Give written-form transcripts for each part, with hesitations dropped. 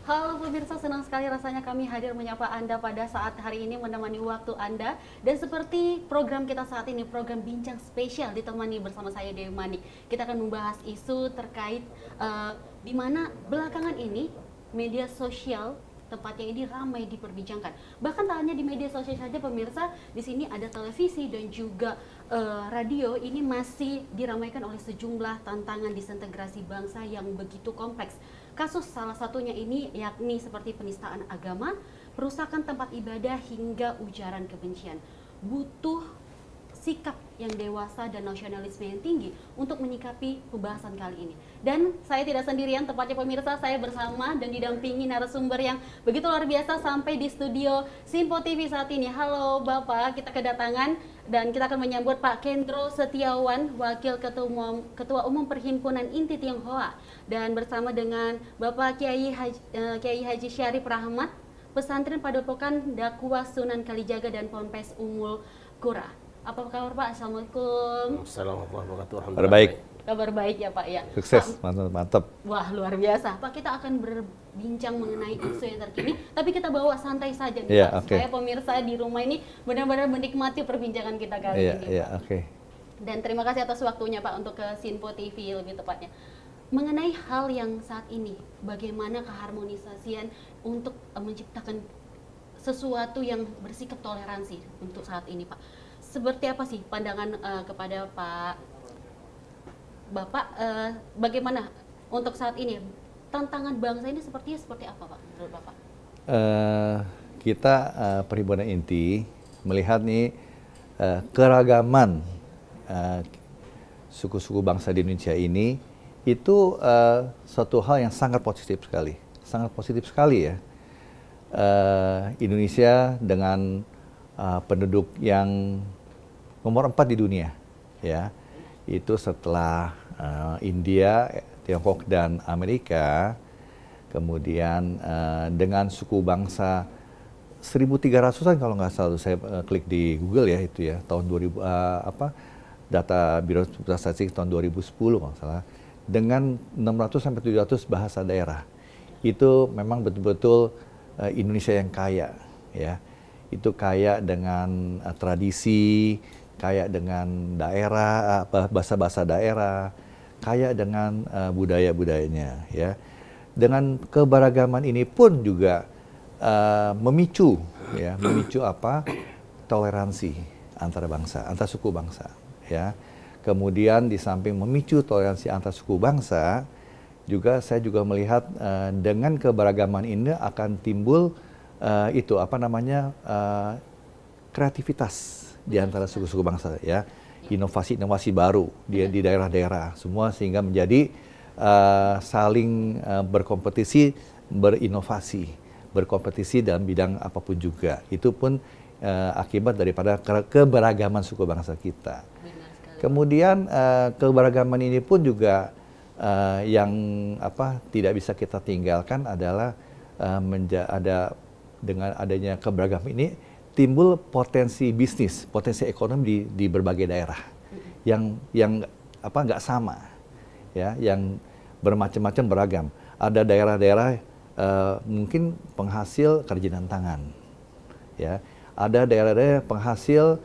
Halo pemirsa, senang sekali rasanya kami hadir menyapa Anda pada saat hari ini menemani waktu Anda. Dan seperti program kita saat ini, program Bincang Spesial ditemani bersama saya Dewi Manik. Kita akan membahas isu terkait di mana belakangan ini media sosial tempatnya ini ramai diperbincangkan. Bahkan tak hanya di media sosial saja pemirsa, di sini ada televisi dan juga radio ini masih diramaikan oleh sejumlah tantangan disintegrasi bangsa yang begitu kompleks. Kasus salah satunya ini yakni seperti penistaan agama, perusakan tempat ibadah hingga ujaran kebencian. Butuh sikap yang dewasa dan nasionalisme yang tinggi untuk menyikapi pembahasan kali ini. Dan saya tidak sendirian, tepatnya pemirsa, saya bersama dan didampingi narasumber yang begitu luar biasa sampai di studio Simpo TV saat ini. Halo Bapak, kita kedatangan dan kita akan menyambut Pak Kendro Setiawan, Wakil Ketua Umum Perhimpunan Inti Tionghoa, dan bersama dengan Bapak Kiai Haji Syarif Rahmat, Pesantren Padepokan Dakwah Sunan Kalijaga dan Ponpes Ummul Qura. Apa kabar Pak? Assalamualaikum. Assalamualaikum warahmatullahi wabarakatuh. Kabar baik. Kabar baik ya Pak ya. Sukses, Pak, mantap. wah luar biasa. Pak, kita akan berbincang mengenai isu yang terkini, tapi kita bawa santai saja nih Pak, supaya pemirsa di rumah ini benar-benar menikmati perbincangan kita kali ini Pak. Dan terima kasih atas waktunya Pak untuk ke Sinpo TV lebih tepatnya. Mengenai hal yang saat ini, bagaimana keharmonisasian untuk menciptakan sesuatu yang bersikap toleransi untuk saat ini Pak. Seperti apa sih pandangan kepada Bapak, bagaimana untuk saat ini tantangan bangsa ini seperti apa Pak menurut Bapak? Kita Perhimpunan Inti melihat nih keragaman suku-suku bangsa di Indonesia ini itu suatu hal yang sangat positif sekali ya. Indonesia dengan penduduk yang nomor 4 di dunia, ya, itu setelah India, Tiongkok dan Amerika, kemudian dengan suku bangsa 1.300-an kalau nggak salah, saya klik di Google ya itu ya tahun 2000 data Biro Statistik tahun 2010 kalau salah, dengan 600 sampai 700 bahasa daerah. Itu memang betul-betul Indonesia yang kaya, ya. Itu kaya dengan tradisi, kaya dengan daerah, bahasa-bahasa daerah, kaya dengan budaya-budayanya, ya. Dengan keberagaman ini pun juga memicu apa? Toleransi antara bangsa, antar suku bangsa, ya. Kemudian di samping memicu toleransi antar suku bangsa, saya juga melihat dengan keberagaman ini akan timbul kreativitas di antara suku-suku bangsa, ya, inovasi-inovasi baru di daerah-daerah semua, sehingga menjadi saling berkompetisi, berkompetisi dalam bidang apapun juga. Itu pun akibat daripada keberagaman suku bangsa kita. Kemudian keberagaman ini pun juga yang tidak bisa kita tinggalkan adalah dengan adanya keberagaman ini timbul potensi bisnis, potensi ekonomi di berbagai daerah yang nggak sama, ya, yang bermacam-macam beragam. Ada daerah-daerah mungkin penghasil kerajinan tangan, ya. Ada daerah-daerah penghasil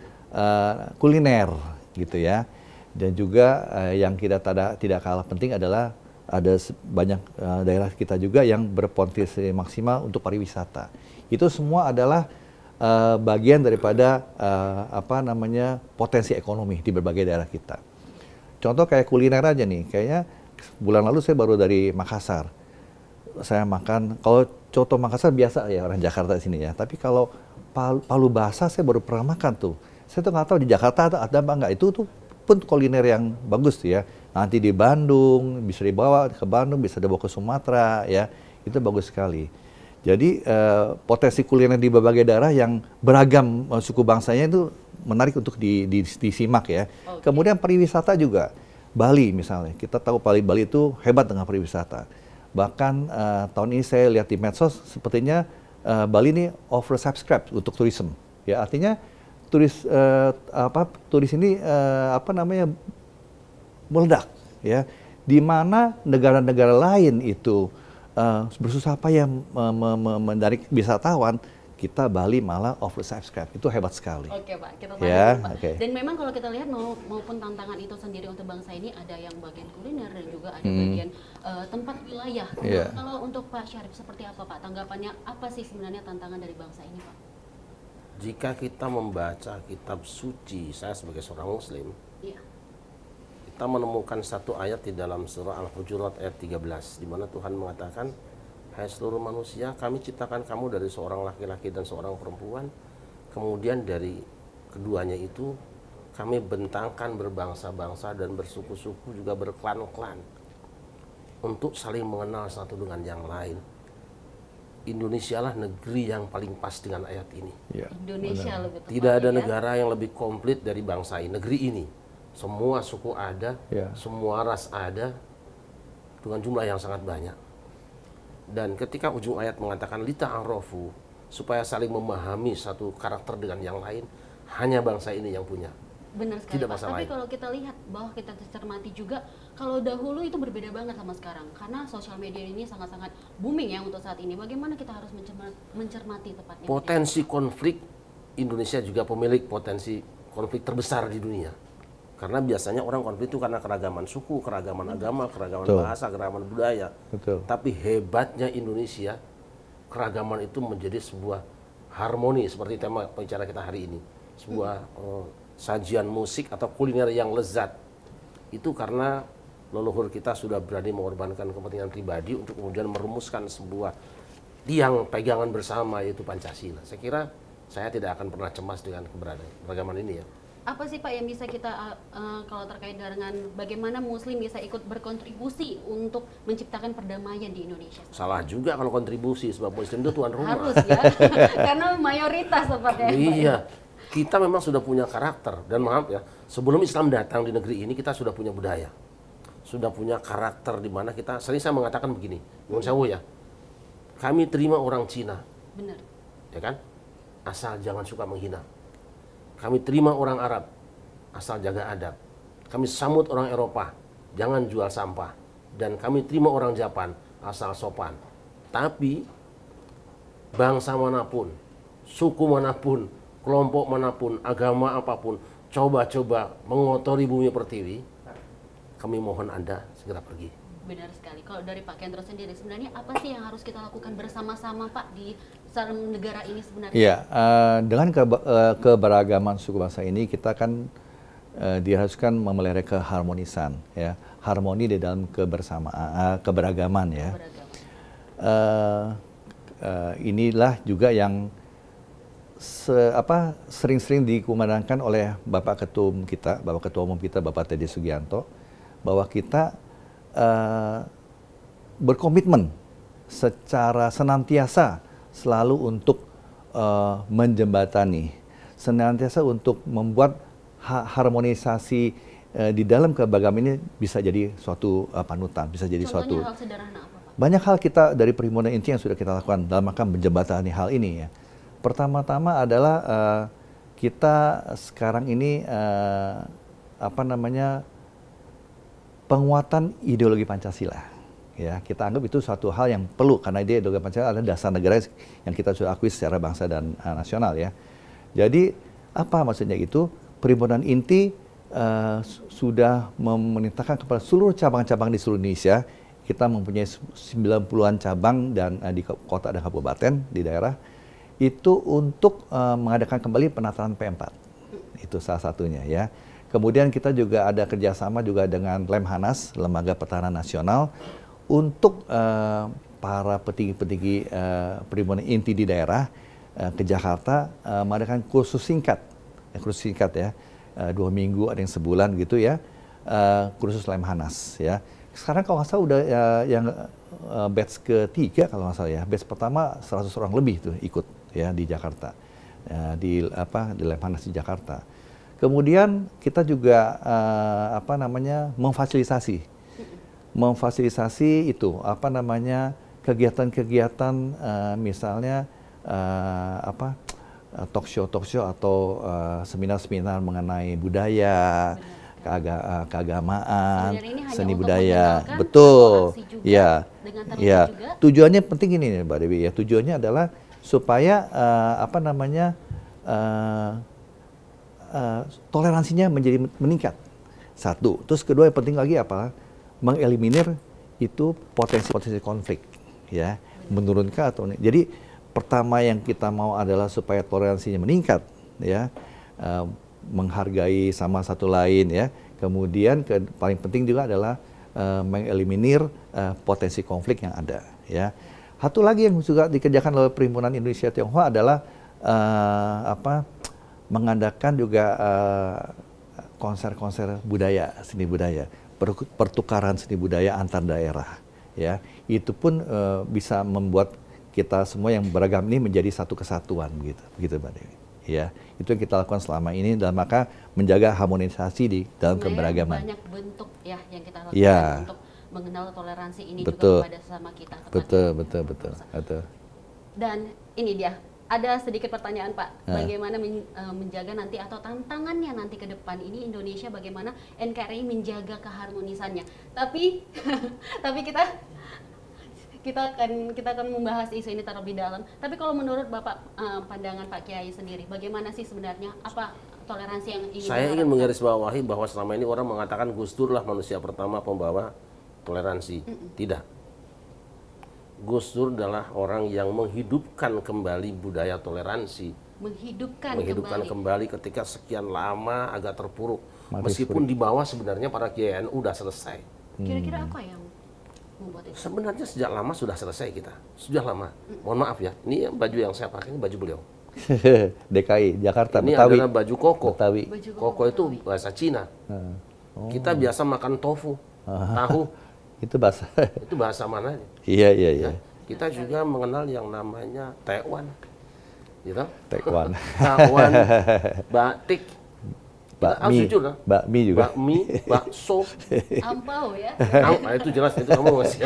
kuliner, gitu ya. Dan juga yang kita tidak kalah penting adalah ada banyak daerah kita juga yang berpotensi maksimal untuk pariwisata. Itu semua adalah bagian daripada potensi ekonomi di berbagai daerah kita. Contoh kayak kuliner aja nih, kayaknya bulan lalu saya baru dari Makassar. Saya makan, kalau coto Makassar biasa ya orang Jakarta di sini ya. Tapi kalau palu basah saya baru pernah makan tuh. Saya tuh nggak tahu di Jakarta ada apa nggak. Itu tuh pun kuliner yang bagus tuh ya. Nanti di Bandung bisa dibawa ke Bandung, bisa dibawa ke Sumatera ya. Itu bagus sekali. Jadi potensi kuliner di berbagai daerah yang beragam suku bangsanya itu menarik untuk disimak ya. Okay. Kemudian pariwisata juga. Bali misalnya, kita tahu Bali itu hebat dengan pariwisata. Bahkan tahun ini saya lihat di medsos sepertinya Bali ini oversubscribed untuk tourism. Ya, artinya turis ini meledak ya. Di mana negara-negara lain itu bersusah payah menarik wisatawan, kita Bali malah oversubscribe. Itu hebat sekali. Oke Pak, kita Ya, dulu, Pak. oke. Dan memang kalau kita lihat maupun tantangan itu sendiri untuk bangsa ini, ada yang bagian kuliner dan juga ada bagian tempat wilayah. Yeah. Kalau untuk Pak Syarif seperti apa Pak? Tanggapannya apa sih sebenarnya tantangan dari bangsa ini Pak? Jika kita membaca kitab suci, saya sebagai seorang muslim, Iya. kita menemukan satu ayat di dalam surah Al-Hujurat ayat 13, di mana Tuhan mengatakan, hai seluruh manusia, kami ciptakan kamu dari seorang laki-laki dan seorang perempuan. Kemudian dari keduanya itu, kami bentangkan berbangsa-bangsa dan bersuku-suku, juga berklan-klan, untuk saling mengenal satu dengan yang lain. Indonesia lah negeri yang paling pas dengan ayat ini. Ya, Indonesia lebih tepatnya, Tidak ada ya. negara yang lebih komplit dari bangsa ini, negeri ini. Semua suku ada, Ya. semua ras ada, dengan jumlah yang sangat banyak. Dan ketika ujung ayat mengatakan lita'arofu, supaya saling memahami satu karakter dengan yang lain, hanya bangsa ini yang punya. Benar sekali Tidak Pak. masalah Tapi lain. kalau kita lihat bahwa kita cermati juga, kalau dahulu itu berbeda banget sama sekarang. Karena sosial media ini sangat-sangat booming ya untuk saat ini. Bagaimana kita harus mencermati tepatnya? Potensi konflik, Indonesia juga pemilik potensi konflik terbesar di dunia. Karena biasanya orang konflik itu karena keragaman suku, keragaman agama, keragaman Betul. bahasa, keragaman budaya. Betul. Tapi hebatnya Indonesia, keragaman itu menjadi sebuah harmoni seperti tema pembicara kita hari ini. Sebuah sajian musik atau kuliner yang lezat. Itu karena leluhur kita sudah berani mengorbankan kepentingan pribadi untuk kemudian merumuskan sebuah tiang pegangan bersama, yaitu Pancasila. Saya kira saya tidak akan pernah cemas dengan keberagaman ini ya. Apa sih Pak yang bisa kita, kalau terkait dengan bagaimana Muslim bisa ikut berkontribusi untuk menciptakan perdamaian di Indonesia? Salah juga kalau kontribusi, sebab Muslim itu tuan rumah. Harus ya, karena mayoritas sepertinya. Iya, kita memang sudah punya karakter. Dan maaf ya, sebelum Islam datang di negeri ini, kita sudah punya budaya. Sudah punya karakter di mana kita, sering saya mengatakan begini, Nyun Sewu ya, kami terima orang Cina, Benar. ya kan? Asal jangan suka menghina. Kami terima orang Arab, asal jaga adab. Kami sambut orang Eropa, jangan jual sampah. Dan kami terima orang Japan, asal sopan. Tapi bangsa manapun, suku manapun, kelompok manapun, agama apapun, coba-coba mengotori bumi pertiwi, kami mohon Anda segera pergi. Benar sekali. Kalau dari Pak Kendro sendiri, sebenarnya apa sih yang harus kita lakukan bersama-sama Pak di negara ini sebenarnya? Iya, dengan keberagaman suku bangsa ini, kita kan diharuskan memelihara keharmonisan, ya, harmoni di dalam keberagaman, ya. Inilah juga yang sering-sering dikumandangkan oleh Bapak Ketua Umum kita, Bapak Teddy Sugianto, bahwa kita berkomitmen secara senantiasa selalu untuk menjembatani, senantiasa untuk membuat harmonisasi di dalam keberagaman ini bisa jadi suatu panutan, bisa jadi suatu. Contohnya hal sederhana apa Pak? Banyak hal kita dari Perhimpunan Inti yang sudah kita lakukan dalam rangka menjembatani hal ini, ya. Pertama-tama adalah kita sekarang ini penguatan ideologi Pancasila, ya. Kita anggap itu suatu hal yang perlu karena ideologi Pancasila adalah dasar negara yang kita sudah akui secara bangsa dan nasional, ya. Jadi apa maksudnya itu? Perhimpunan Inti sudah memerintahkan kepada seluruh cabang-cabang di seluruh Indonesia. Kita mempunyai 90-an cabang dan di kota dan kabupaten di daerah itu untuk mengadakan kembali penataan P4. Itu salah satunya, ya. Kemudian kita juga ada kerjasama juga dengan Lemhanas, Lembaga Pertahanan Nasional, untuk para petinggi-petinggi Perhimpunan Inti di daerah ke Jakarta mengadakan kursus singkat ya, 2 minggu, ada yang sebulan gitu ya, kursus Lemhanas, ya. Sekarang kalau nggak salah udah yang batch ketiga kalau nggak salah, ya. Batch pertama 100 orang lebih tuh ikut, ya, di Jakarta, di Lemhanas di Jakarta. Kemudian kita juga memfasilitasi itu kegiatan-kegiatan misalnya talk show atau seminar-seminar mengenai budaya, keagamaan, Sebenarnya ini hanya seni untuk budaya, mengenalkan betul, atau aksi juga. ya. dengan terlibat Ya, juga. tujuannya penting ini nih Mbak Dewi ya. Tujuannya adalah supaya apa namanya toleransinya menjadi meningkat. Satu. Terus kedua yang penting lagi apa? Mengeliminir itu potensi-potensi konflik, ya. Menurunkan atau jadi pertama yang kita mau adalah supaya toleransinya meningkat, ya. Menghargai sama satu lain, ya. Kemudian paling penting juga adalah mengeliminir potensi konflik yang ada, ya. Satu lagi yang juga dikerjakan oleh Perhimpunan Indonesia Tionghoa adalah mengadakan juga konser-konser budaya, seni budaya, pertukaran seni budaya antar daerah, ya. Itu pun bisa membuat kita semua yang beragam ini menjadi satu kesatuan, begitu Mbak Dewi. Ya, itu yang kita lakukan selama ini dalam maka menjaga harmonisasi di dalam keberagaman. Banyak bentuk ya yang kita lakukan untuk mengenal toleransi ini juga kepada sesama kita. Betul. Dan ini dia, ada sedikit pertanyaan Pak, bagaimana menjaga nanti atau tantangannya nanti ke depan ini Indonesia, bagaimana NKRI menjaga keharmonisannya. Tapi kita akan membahas isu ini terlebih dalam. Tapi kalau menurut Bapak, pandangan Pak Kiai sendiri, bagaimana sih sebenarnya apa toleransi yang ingin saya ingin menggarisbawahi bahwa selama ini orang mengatakan Gus Dur lah manusia pertama pembawa toleransi. Tidak. Gus Dur adalah orang yang menghidupkan kembali budaya toleransi. Menghidupkan kembali ketika sekian lama agak terpuruk. Meskipun di bawah sebenarnya para Kiai NU udah selesai. Kira-kira apa yang membuat itu? Sebenarnya sejak lama sudah selesai kita. Sudah lama. Mohon maaf ya, ini baju yang saya pakai ini baju beliau. DKI, Jakarta, ini Betawi. adalah baju koko. Betawi. Koko itu bahasa Cina. Kita biasa makan tofu, tahu. Itu bahasa. Itu bahasa mana? Iya. Ya, kita juga mengenal yang namanya Taiwan. Gitu? Taiwan. Taiwan, batik. Bakmi, bakmi juga. Bakmi, bakso. Ampau ya. Itu jelas, itu kamu masih.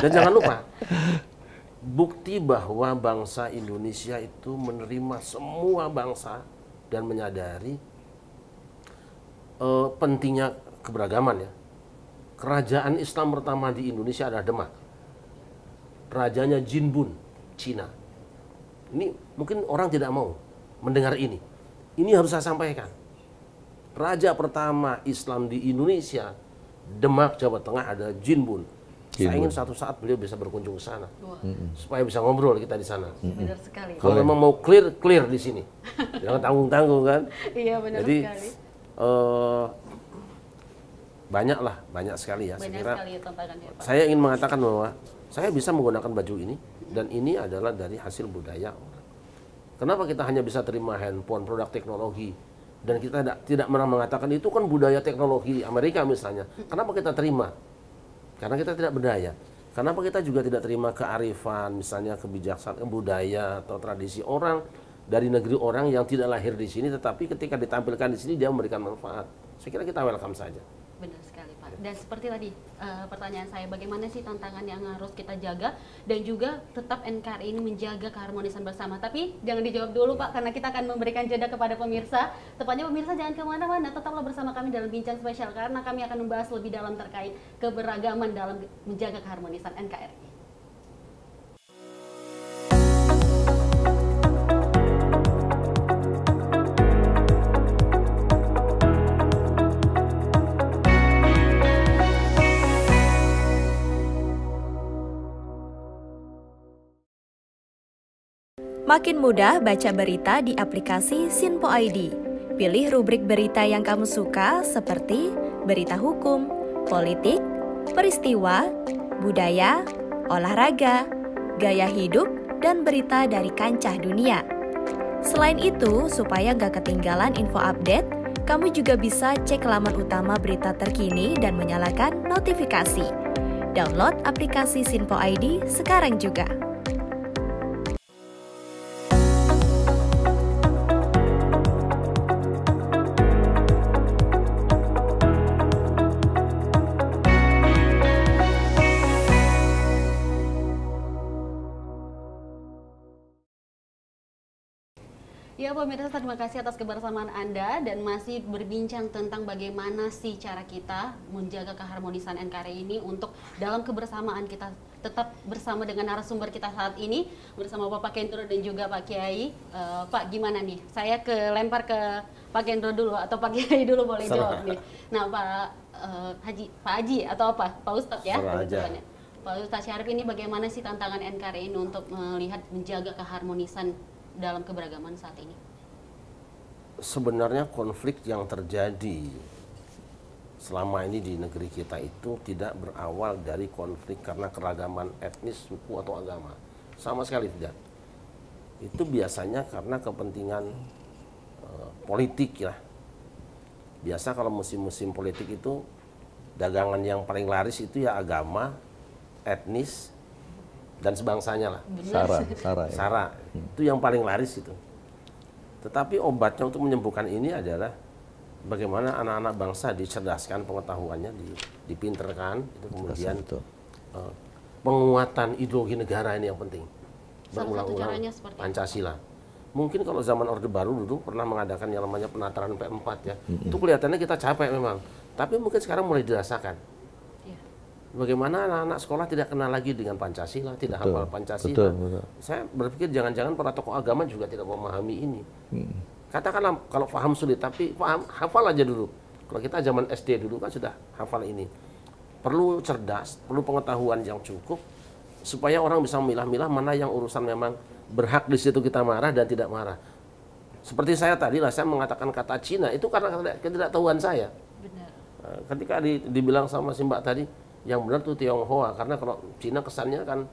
Dan jangan lupa, bukti bahwa bangsa Indonesia itu menerima semua bangsa dan menyadari pentingnya keberagaman ya. Kerajaan Islam pertama di Indonesia adalah Demak. Rajanya Jinbun, Cina. Ini mungkin orang tidak mau mendengar ini. Ini harus saya sampaikan. Raja pertama Islam di Indonesia, Demak, Jawa Tengah ada Jinbun. Saya ingin suatu saat beliau bisa berkunjung ke sana, supaya bisa ngobrol kita di sana. Benar sekali. Kalau memang mau clear di sini, jangan tanggung-tanggung kan. Iya benar Jadi, sekali. banyak sekali ya. Banyak sekali tantangannya Pak. Saya ingin mengatakan bahwa saya bisa menggunakan baju ini dan ini adalah dari hasil budaya orang. Kenapa kita hanya bisa terima handphone, produk teknologi? Dan kita tidak pernah mengatakan itu kan budaya teknologi Amerika misalnya. Kenapa kita terima? Karena kita tidak berdaya. Kenapa kita juga tidak terima kearifan, misalnya kebijaksanaan budaya atau tradisi orang dari negeri orang yang tidak lahir di sini, tetapi ketika ditampilkan di sini dia memberikan manfaat. Saya kira kita welcome saja. Benar sekali Pak. Dan seperti tadi pertanyaan saya, bagaimana sih tantangan yang harus kita jaga dan juga tetap NKRI ini menjaga keharmonisan bersama. Tapi jangan dijawab dulu Pak, karena kita akan memberikan jeda kepada pemirsa. Tepatnya pemirsa jangan kemana-mana, tetaplah bersama kami dalam Bincang Spesial karena kami akan membahas lebih dalam terkait keberagaman dalam menjaga keharmonisan NKRI. Makin mudah baca berita di aplikasi Sinpo ID. Pilih rubrik berita yang kamu suka seperti berita hukum, politik, peristiwa, budaya, olahraga, gaya hidup, dan berita dari kancah dunia. Selain itu, supaya nggak ketinggalan info update, kamu juga bisa cek laman utama berita terkini dan menyalakan notifikasi. Download aplikasi Sinpo ID sekarang juga. Ya pemirsa, terima kasih atas kebersamaan Anda dan masih berbincang tentang bagaimana sih cara kita menjaga keharmonisan NKRI ini untuk dalam kebersamaan kita tetap bersama dengan narasumber kita saat ini bersama Bapak Kendro dan juga Pak Kiai. Pak, gimana nih? Saya lempar ke Pak Kendro dulu atau Pak Kiai dulu boleh jawab nih. Nah, Pak Haji atau apa? Pak Ustadz ya. Pak Ustadz Syarif, ini bagaimana sih tantangan NKRI ini untuk melihat menjaga keharmonisan dalam keberagaman saat ini? Sebenarnya konflik yang terjadi selama ini di negeri kita itu tidak berawal dari konflik karena keragaman etnis, suku atau agama. Sama sekali tidak. Itu biasanya karena kepentingan politik ya. Biasa kalau musim-musim politik itu dagangan yang paling laris itu ya agama, etnis, dan sebangsanya lah. Sara, itu yang paling laris itu. Tetapi obatnya untuk menyembuhkan ini adalah bagaimana anak-anak bangsa dicerdaskan pengetahuannya, dipinterkan, itu kemudian penguatan ideologi negara ini yang penting. Berulang-ulang Pancasila. Mungkin kalau zaman Orde Baru dulu pernah mengadakan yang namanya penataran P4 ya. Itu kelihatannya kita capek memang. Tapi mungkin sekarang mulai dirasakan. Bagaimana anak-anak sekolah tidak kenal lagi dengan Pancasila, tidak hafal Pancasila. Betul. Saya berpikir jangan-jangan para tokoh agama juga tidak memahami ini. Katakanlah kalau paham sulit, tapi hafal aja dulu. Kalau kita zaman SD dulu kan sudah hafal ini. Perlu cerdas, perlu pengetahuan yang cukup supaya orang bisa memilah-milah mana yang urusan memang berhak di situ kita marah dan tidak marah. Seperti saya tadi lah, saya mengatakan kata Cina itu karena ketidaktahuan saya. Benar. Ketika dibilang sama si Mbak tadi, yang benar tuh Tionghoa, karena kalau Cina kesannya kan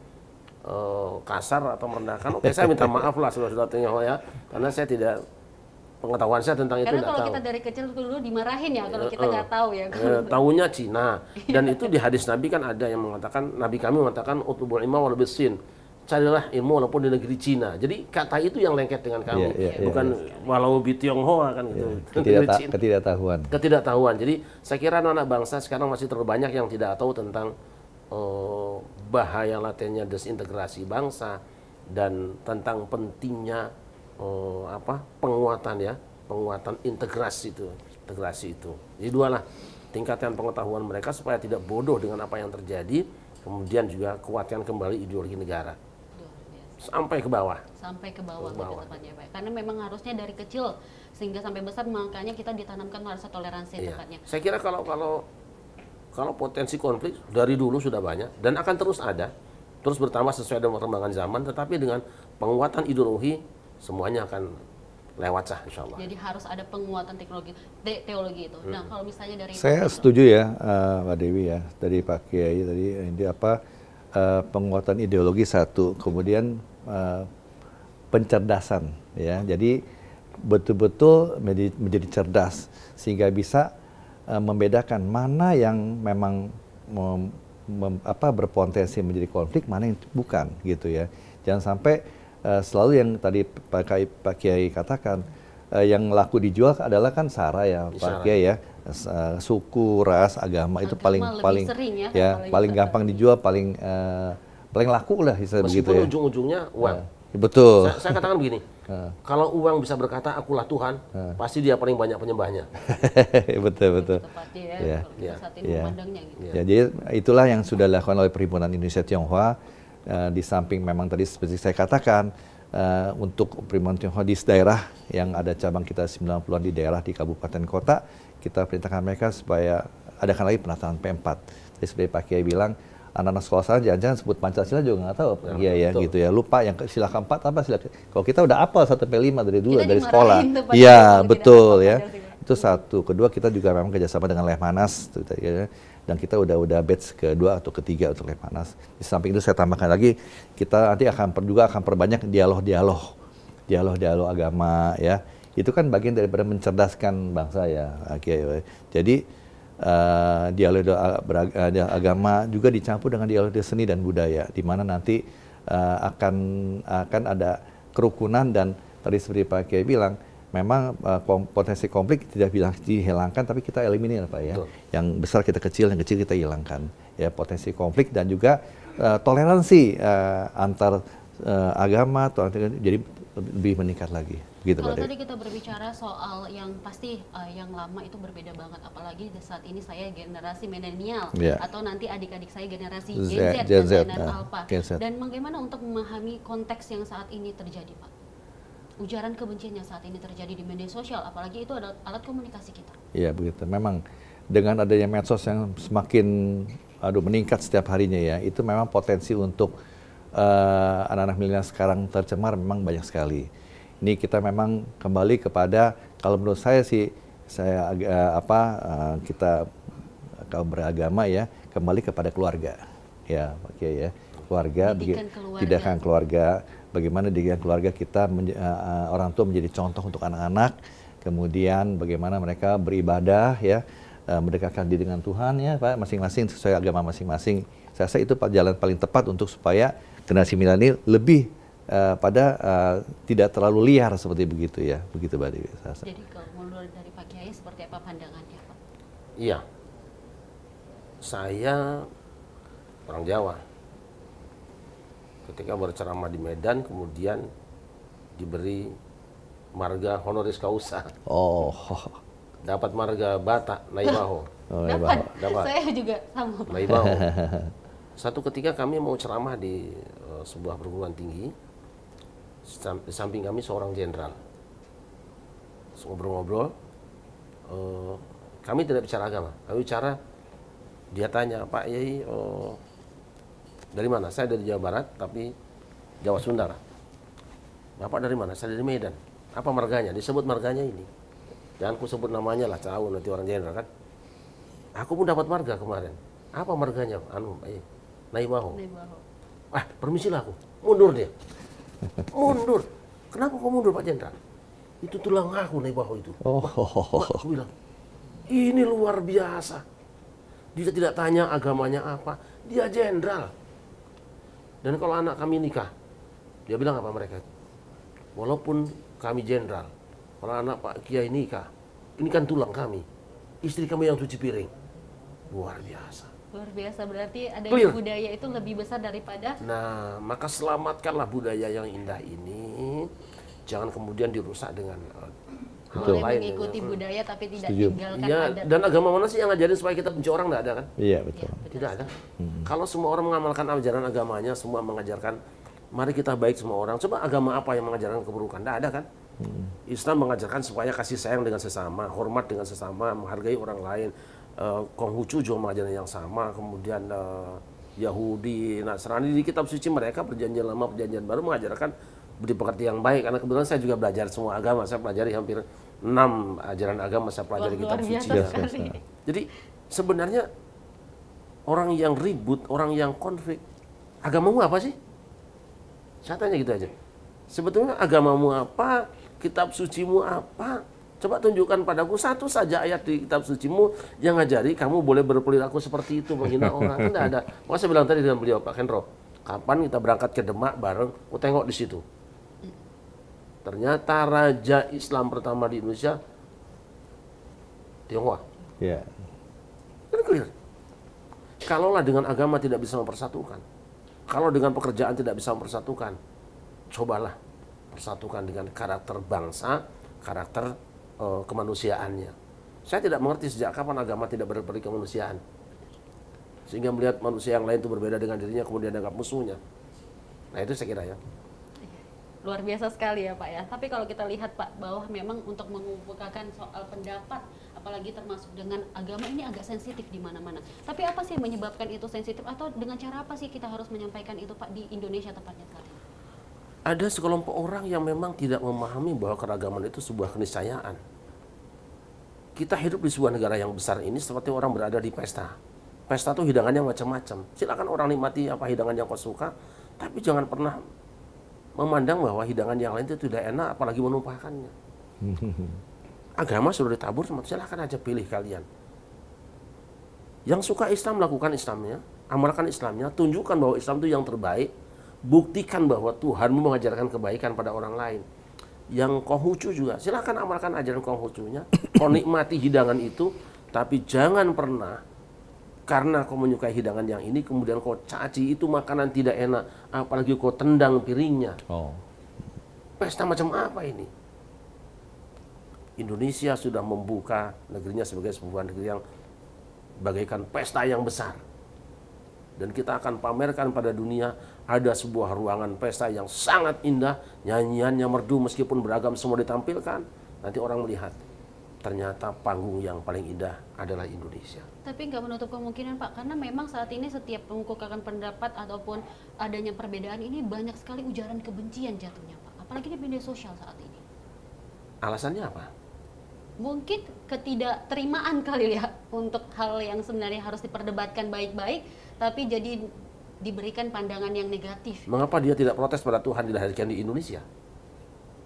kasar atau merendahkan. Oke, saya minta maaf lah saudara-saudara Tionghoa ya, karena saya tidak, pengetahuan saya tentang itu tidak tahu. Karena kalau kita dari kecil dulu dimarahin ya kalau kita nggak tahu ya. Tahunya Cina, dan itu di hadis Nabi kan ada yang mengatakan, Nabi kami mengatakan utlubul ilma walau bisin, carilah ilmu walaupun di negeri Cina. Jadi kata itu yang lengket dengan kami, bukan walau di Tionghoa kan gitu. Ketidaktahuan. Jadi saya kira anak bangsa sekarang masih terlalu banyak yang tidak tahu tentang bahaya latennya desintegrasi bangsa dan tentang pentingnya penguatan integrasi itu. Jadi dua lah, tingkatkan pengetahuan mereka supaya tidak bodoh dengan apa yang terjadi, kemudian juga kuatkan kembali ideologi negara. Sampai ke bawah tepatnya Pak. Karena memang harusnya dari kecil sehingga sampai besar, makanya kita ditanamkan rasa toleransi tepatnya. Saya kira kalau potensi konflik dari dulu sudah banyak dan akan terus ada, terus bertambah sesuai dengan perkembangan zaman, tetapi dengan penguatan ideologi semuanya akan lewat sah insya Allah. Jadi harus ada penguatan teologi itu. Nah, kalau misalnya dari saya setuju ya Mbak Dewi ya, dari Pak Kiai tadi, ini penguatan ideologi satu, kemudian pencerdasan ya. Jadi betul-betul menjadi cerdas sehingga bisa membedakan mana yang memang berpotensi menjadi konflik, mana yang bukan gitu ya. Jangan sampai selalu yang tadi Pak Kiai katakan, yang laku dijual adalah kan sara ya Pak Kiai ya, suku, ras, agama itu paling gampang dijual, paling laku lah begitu ya. Meskipun ujung-ujungnya uang. Betul. Saya katakan begini, kalau uang bisa berkata akulah Tuhan, pasti dia paling banyak penyembahnya. Betul. Jadi itulah yang sudah dilakukan oleh Perhimpunan Indonesia Tionghoa. Di samping memang tadi seperti saya katakan, untuk Perhimpunan Tionghoa di daerah yang ada cabang kita 90-an di daerah, di kabupaten kota, kita perintahkan mereka supaya adakan lagi penataan P4. Jadi seperti Pak Kiai bilang, anak-anak sekolah sana jangan-jangan sebut Pancasila juga nggak tahu gitu ya, lupa yang sila keempat apa sila. Kalau kita udah apal 1P5 dari dulu dari sekolah. Iya, betul ya. Itu satu. Kedua, kita juga memang kerjasama dengan Lemhanas dan kita udah batch kedua atau ketiga untuk Lemhanas. Di samping itu saya tambahkan lagi, kita nanti akan perbanyak dialog agama ya. Itu kan bagian daripada mencerdaskan bangsa ya. Jadi dialog agama juga dicampur dengan dialog seni dan budaya, di mana nanti akan ada kerukunan, dan tadi seperti Pak Kiai bilang, memang potensi konflik tidak dihilangkan, tapi kita eliminir Pak ya. Betul. Yang besar kita kecil, yang kecil kita hilangkan ya, potensi konflik, dan juga toleransi antar agama jadi lebih meningkat lagi. Begitu, Kalau Mbak Dewi. tadi kita berbicara soal yang pasti yang lama itu berbeda banget, apalagi saat ini saya generasi milenial Iya. atau nanti adik-adik saya generasi Gen Gen Z Z, dan Alpha. Gen Z. Dan bagaimana untuk memahami konteks yang saat ini terjadi, Pak? Ujaran kebencian yang saat ini terjadi di media sosial, apalagi itu adalah alat komunikasi kita. Iya begitu. Memang dengan adanya medsos yang semakin meningkat setiap harinya ya, itu memang potensi untuk anak-anak milenial sekarang tercemar memang banyak sekali. Ini kita memang kembali kepada, kalau menurut saya sih, kita kalau beragama ya, kembali kepada keluarga, ya, Pak Kiai ya, keluarga, didikan keluarga, bagaimana didikan keluarga kita, orang tua menjadi contoh untuk anak-anak, kemudian bagaimana mereka beribadah ya, mendekatkan diri dengan Tuhan ya, Pak, masing-masing sesuai agama masing-masing. Saya rasa itu jalan paling tepat untuk supaya generasi milenial lebih tidak terlalu liar seperti begitu ya, begitu Mbak Dewi. Jadi kalau menurut dari Pak Kiai seperti apa pandangannya, Pak? Iya, saya orang Jawa. Ketika berceramah di Medan, kemudian diberi marga honoris causa. Oh, dapat marga Batak, Naibaho. Dapat. Saya juga sama, Pak. Naibaho. Satu ketika kami mau ceramah di sebuah perguruan tinggi, di samping kami seorang jenderal. Ngobrol-ngobrol, kami tidak bicara agama, kami bicara, dia tanya, Pak Yai, dari mana? Saya dari Jawa Barat, tapi Jawa Sunda. Bapak dari mana? Saya dari Medan. Apa marganya? Disebut marganya ini. Jangan ku sebut namanya lah, tahu nanti orang jenderal kan. Aku pun dapat marga kemarin. Apa marganya? Pak Yai, Naibaho. Permisilah aku. Mundur dia. Mundur. Kenapa kau mundur Pak Jenderal? Itu tulang aku Naibaho itu. Aku bilang, ini luar biasa. Dia tidak tanya agamanya apa. Dia jenderal. Dan kalau anak kami nikah, dia bilang apa mereka? Walaupun kami jenderal, kalau anak Pak Kiai nikah, ini kan tulang kami. Istri kami yang cuci piring. Luar biasa. Luar biasa, berarti ada budaya itu lebih besar daripada... Nah, maka selamatkanlah budaya yang indah ini. Jangan kemudian dirusak dengan hal lain. Mengikuti budaya tapi tidak tinggalkan adat. Dan agama mana sih yang ngajarin supaya kita benci orang? Nggak ada kan? Iya, betul. Tidak ada. Kalau semua orang mengamalkan ajaran agamanya, semua mengajarkan, mari kita baik semua orang. Coba agama apa yang mengajarkan keburukan? Nggak ada kan? Islam mengajarkan supaya kasih sayang dengan sesama, hormat dengan sesama, menghargai orang lain. Konghucu juga mengajarkan yang sama, kemudian Yahudi, Nasrani di kitab suci mereka perjanjian lama, perjanjian baru mengajarkan budi pekerti yang baik. Karena kebetulan saya juga belajar semua agama, saya pelajari hampir 6 ajaran agama saya pelajari kitab suci. Jadi sebenarnya orang yang ribut, orang yang konflik, agamamu apa sih? Saya tanya gitu aja. Sebetulnya agamamu apa? Kitab sucimu apa? Coba tunjukkan padaku satu saja ayat di kitab sucimu yang ngajari kamu boleh berperilaku seperti itu, menghina orang. Kan enggak ada. Maka saya bilang tadi dengan beliau, Pak Hendro, kapan kita berangkat ke Demak bareng, aku tengok di situ. Ternyata raja Islam pertama di Indonesia Tionghoa. Iya. Kan clear. Kalaulah dengan agama tidak bisa mempersatukan, kalau dengan pekerjaan tidak bisa mempersatukan, cobalah persatukan dengan karakter bangsa, karakter kemanusiaannya. Saya tidak mengerti sejak kapan agama tidak berperi kemanusiaan, sehingga melihat manusia yang lain itu berbeda dengan dirinya kemudian dianggap musuhnya. Nah itu saya kira ya. Luar biasa sekali ya Pak ya. Tapi kalau kita lihat Pak, bahwa memang untuk mengemukakan soal pendapat, apalagi termasuk dengan agama, ini agak sensitif di mana-mana. Tapi apa sih yang menyebabkan itu sensitif, atau dengan cara apa sih kita harus menyampaikan itu Pak di Indonesia tepatnya saat ini? Ada sekelompok orang yang memang tidak memahami bahwa keragaman itu sebuah keniscayaan. Kita hidup di sebuah negara yang besar ini seperti orang berada di pesta. Pesta itu hidangannya macam-macam. Silakan orang nikmati apa hidangan yang kau suka, tapi jangan pernah memandang bahwa hidangan yang lain itu tidak enak, apalagi menumpahkannya. Agama sudah ditabur, silakan aja pilih kalian. Yang suka Islam, lakukan Islamnya, amalkan Islamnya, tunjukkan bahwa Islam itu yang terbaik, buktikan bahwa Tuhanmu mengajarkan kebaikan pada orang lain. Yang Konghucu juga, silakan amalkan ajaran Konghucunya, kau nikmati hidangan itu, tapi jangan pernah karena kau menyukai hidangan yang ini, kemudian kau caci itu makanan tidak enak, apalagi kau tendang piringnya. Pesta macam apa ini? Indonesia sudah membuka negerinya sebagai sebuah negeri yang bagaikan pesta yang besar. Dan kita akan pamerkan pada dunia ada sebuah ruangan pesta yang sangat indah, nyanyiannya merdu meskipun beragam semua ditampilkan. Nanti orang melihat, ternyata panggung yang paling indah adalah Indonesia. Tapi nggak menutup kemungkinan Pak, karena memang saat ini setiap mengungkapkan pendapat ataupun adanya perbedaan ini banyak sekali ujaran kebencian jatuhnya Pak. Apalagi di media sosial saat ini. Alasannya apa? Mungkin ketidakterimaan kali ya untuk hal yang sebenarnya harus diperdebatkan baik-baik, tapi jadi diberikan pandangan yang negatif. Mengapa dia tidak protes pada Tuhan dilahirkan di Indonesia?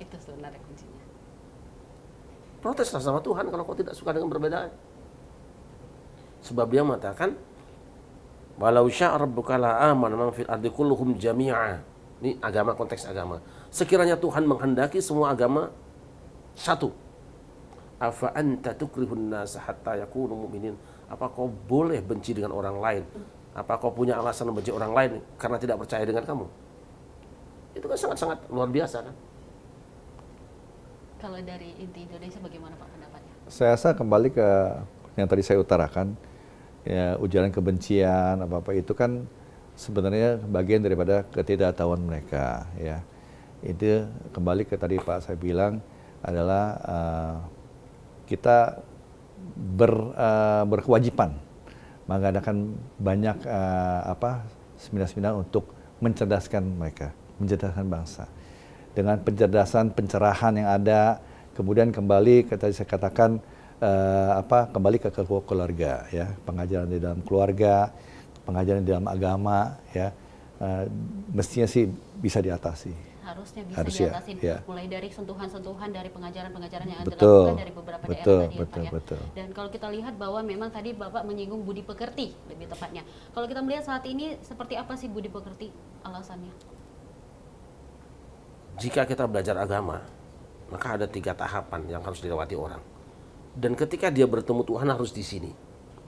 Itu sebenarnya kuncinya. Proteslah sama Tuhan kalau kau tidak suka dengan perbedaan. Sebab dia mengatakan, walau syaa rabbuka la amana man fil ardi kulluhum jami'a. Ini agama, konteks agama. Sekiranya Tuhan menghendaki semua agama satu. Afa anta tukrihun nasa hatta yakunu mu'minin. Apa kau boleh benci dengan orang lain? Apa kau punya alasan membenci orang lain karena tidak percaya dengan kamu? Itu kan sangat-sangat luar biasa kan? Kalau dari inti Indonesia bagaimana Pak pendapatnya? Saya rasa kembali ke yang tadi saya utarakan, ya, ujaran kebencian apa-apa itu kan sebenarnya bagian daripada ketidaktahuan mereka, ya. Itu kembali ke tadi Pak saya bilang adalah kita berkewajiban mengadakan banyak seminar-seminar untuk mencerdaskan mereka, mencerdaskan bangsa. Dengan pencerdasan, pencerahan yang ada, kemudian kembali tadi saya katakan kembali ke keluarga, ya, pengajaran di dalam keluarga, pengajaran di dalam agama, ya, mestinya sih bisa diatasi. Harusnya bisa Harusnya, diatasi, ya. mulai dari sentuhan-sentuhan dari pengajaran-pengajaran yang ada Betul, dilakukan dari beberapa daerah betul, tadi ya, betul, Pak, ya. betul. Dan kalau kita lihat bahwa memang tadi Bapak menyinggung budi pekerti lebih tepatnya. Kalau kita melihat saat ini seperti apa sih budi pekerti alasannya? Jika kita belajar agama, maka ada 3 tahapan yang harus dilewati orang. Dan ketika dia bertemu Tuhan harus di sini,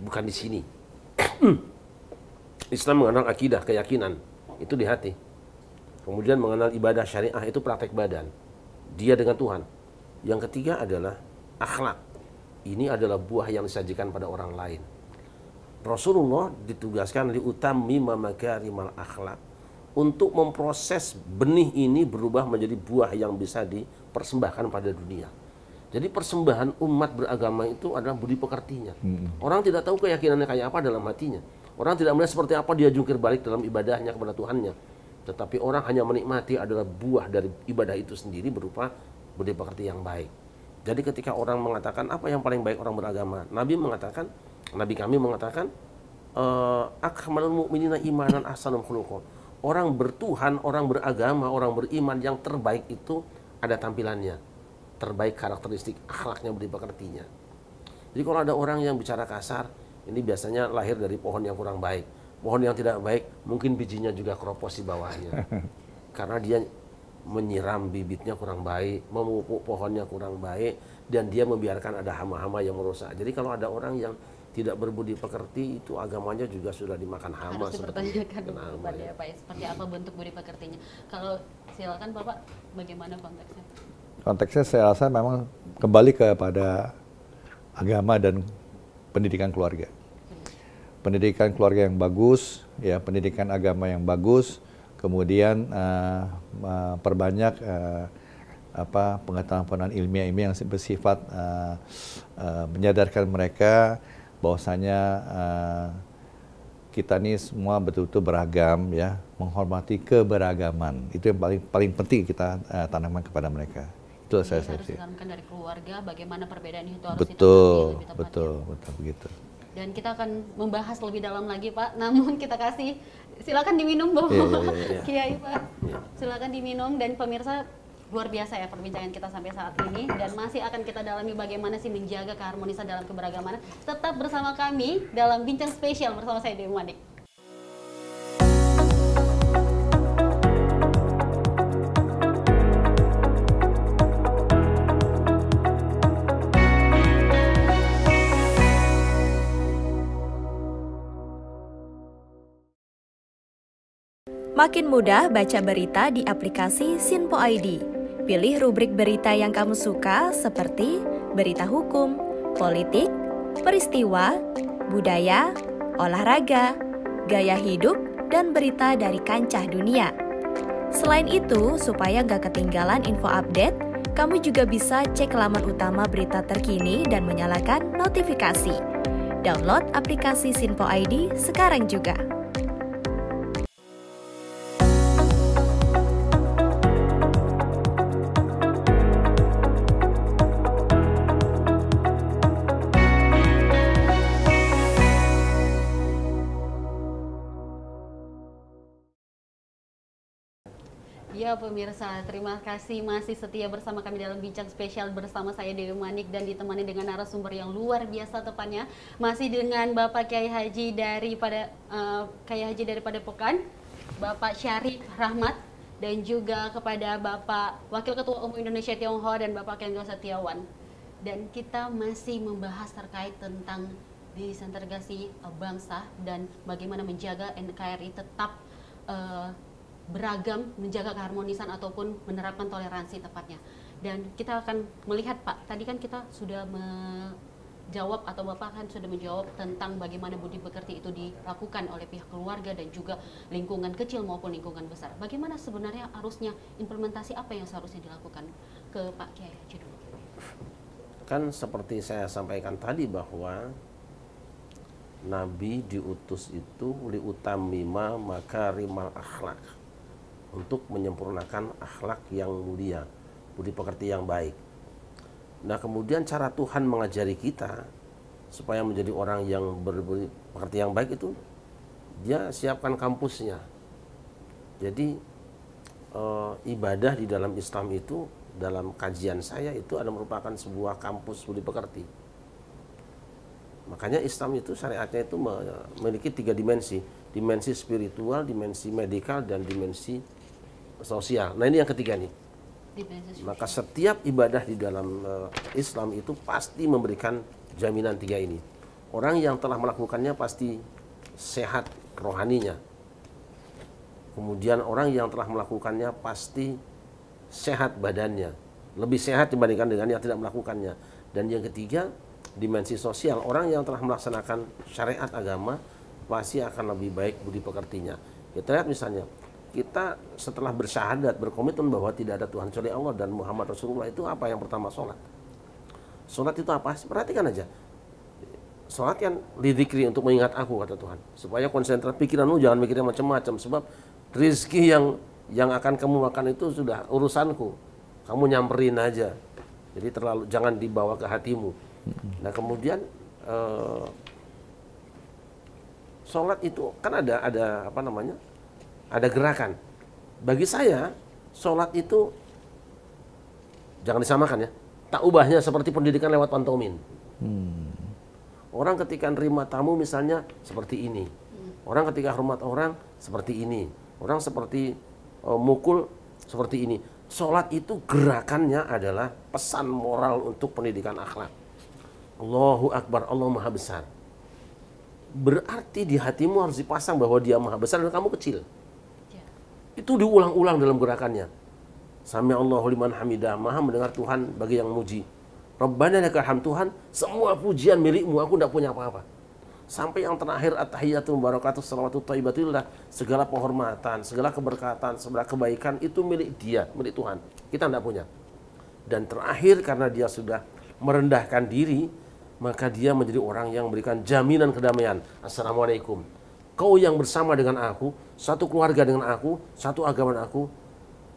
bukan di sini. Islam mengenal akidah, keyakinan, itu di hati. Kemudian mengenal ibadah syariah, itu praktek badan. Dia dengan Tuhan. Yang ketiga adalah akhlak. Ini adalah buah yang disajikan pada orang lain. Rasulullah ditugaskan liutammima makarimal akhlak, untuk memproses benih ini berubah menjadi buah yang bisa dipersembahkan pada dunia. Jadi persembahan umat beragama itu adalah budi pekertinya. Orang tidak tahu keyakinannya kayak apa dalam hatinya. Orang tidak melihat seperti apa dia jungkir balik dalam ibadahnya kepada Tuhannya. Tetapi orang hanya menikmati adalah buah dari ibadah itu sendiri berupa budi pekerti yang baik. Jadi ketika orang mengatakan apa yang paling baik orang beragama, Nabi kami mengatakan, akmalul mu'minina imanan ahsanul khuluqan. Orang bertuhan, orang beragama, orang beriman yang terbaik itu ada tampilannya. Terbaik karakteristik akhlaknya, budi pekertinya. Jadi kalau ada orang yang bicara kasar, ini biasanya lahir dari pohon yang kurang baik. Pohon yang tidak baik, mungkin bijinya juga keropos di bawahnya. Karena dia menyiram bibitnya kurang baik, memupuk pohonnya kurang baik, dan dia membiarkan ada hama-hama yang merusak. Jadi kalau ada orang yang tidak berbudi pekerti, itu agamanya juga sudah dimakan hama. Harus dipertanyakan ya Pak, seperti apa bentuk budi pekertinya. Kalau silakan Bapak, bagaimana konteksnya? Konteksnya saya rasa memang kembali kepada agama dan pendidikan keluarga. Pendidikan keluarga yang bagus, ya, pendidikan agama yang bagus, kemudian perbanyak pengetahuan ilmiah yang bersifat menyadarkan mereka bahwasanya kita ini semua betul-betul beragam, ya, menghormati keberagaman. Itu yang paling penting kita tanamkan kepada mereka. Itu saya harus ditanamkan dari keluarga, bagaimana perbedaan itu harus betul, ditangani lebih tepatnya. betul begitu. Dan kita akan membahas lebih dalam lagi Pak, namun kita kasih, silakan diminum Bapak. Kiai Pak, silakan diminum. Dan pemirsa, luar biasa ya perbincangan kita sampai saat ini, dan masih akan kita dalami bagaimana sih menjaga keharmonisan dalam keberagaman. Tetap bersama kami dalam Bincang Spesial bersama saya Dewi Manik. Makin mudah baca berita di aplikasi Sinpo ID. Pilih rubrik berita yang kamu suka seperti berita hukum, politik, peristiwa, budaya, olahraga, gaya hidup, dan berita dari kancah dunia. Selain itu, supaya gak ketinggalan info update, kamu juga bisa cek laman utama berita terkini dan menyalakan notifikasi. Download aplikasi Sinpo ID sekarang juga. Ya pemirsa, terima kasih masih setia bersama kami dalam bincang spesial bersama saya Dewi Manik dan ditemani dengan narasumber yang luar biasa tepatnya masih dengan Bapak Kiai Haji daripada Padepokan, Bapak Syarif Rahmat, dan juga kepada Bapak Wakil Ketua Umum Indonesia Tionghoa dan Bapak Kendro Setiawan. Dan kita masih membahas terkait tentang disintegrasi bangsa dan bagaimana menjaga NKRI tetap beragam, menjaga keharmonisan ataupun menerapkan toleransi tepatnya. Dan kita akan melihat Pak, tadi kan kita sudah menjawab atau Bapak kan sudah menjawab tentang bagaimana budi pekerti itu dilakukan oleh pihak keluarga dan juga lingkungan kecil maupun lingkungan besar. Bagaimana sebenarnya harusnya implementasi apa yang seharusnya dilakukan ke Pak Kiai Haji dulu? Kan seperti saya sampaikan tadi bahwa Nabi diutus itu liutamima makarimal akhlak, untuk menyempurnakan akhlak yang mulia, budi pekerti yang baik. Nah kemudian cara Tuhan mengajari kita supaya menjadi orang yang berbudi pekerti yang baik itu dia siapkan kampusnya. Jadi ibadah di dalam Islam itu dalam kajian saya itu ada merupakan sebuah kampus budi pekerti. Makanya Islam itu syariatnya itu memiliki 3 dimensi. Dimensi spiritual, dimensi medikal, dan dimensi sosial. Nah ini yang ketiga nih. Maka setiap ibadah di dalam Islam itu pasti memberikan jaminan 3 ini. Orang yang telah melakukannya pasti sehat rohaninya. Kemudian orang yang telah melakukannya pasti sehat badannya. Lebih sehat dibandingkan dengan yang tidak melakukannya. Dan yang ketiga, dimensi sosial. Orang yang telah melaksanakan syariat agama pasti akan lebih baik budi pekertinya. Kita lihat misalnya, kita setelah bersyahadat, berkomitmen bahwa tidak ada Tuhan kecuali Allah dan Muhammad Rasulullah, itu apa yang pertama? Sholat. Sholat itu apa? Perhatikan aja. Sholat kan lidzikri, untuk mengingat aku, kata Tuhan. Supaya konsentrasi pikiranmu jangan mikirnya macam-macam. Sebab rizki yang akan kamu makan itu sudah urusanku. Kamu nyamperin aja. Jadi jangan dibawa ke hatimu. Nah kemudian sholat itu kan ada apa namanya? Ada gerakan. Bagi saya, sholat itu jangan disamakan ya. Tak ubahnya seperti pendidikan lewat pantomin. Orang ketika nerima tamu misalnya seperti ini. Orang ketika hormat orang seperti ini. Orang seperti mukul seperti ini. Sholat itu gerakannya adalah pesan moral untuk pendidikan akhlak. Allahu Akbar, Allah Maha Besar. Berarti di hatimu harus dipasang bahwa Dia Maha Besar dan kamu kecil. Itu diulang-ulang dalam gerakannya. Sami Allahu liman hamidah, Maha mendengar Tuhan bagi yang muji. Rabbana lakal hamd, Tuhan, semua pujian milikmu, aku tidak punya apa-apa. Sampai yang terakhir, at-tahiyyatu mubarakatuh salawatu thayyibatillah, segala penghormatan, segala keberkatan, segala kebaikan itu milik Dia, milik Tuhan. Kita tidak punya. Dan terakhir, karena dia sudah merendahkan diri, maka dia menjadi orang yang memberikan jaminan kedamaian. Assalamualaikum. Kau yang bersama dengan aku, satu keluarga dengan aku, satu agama dengan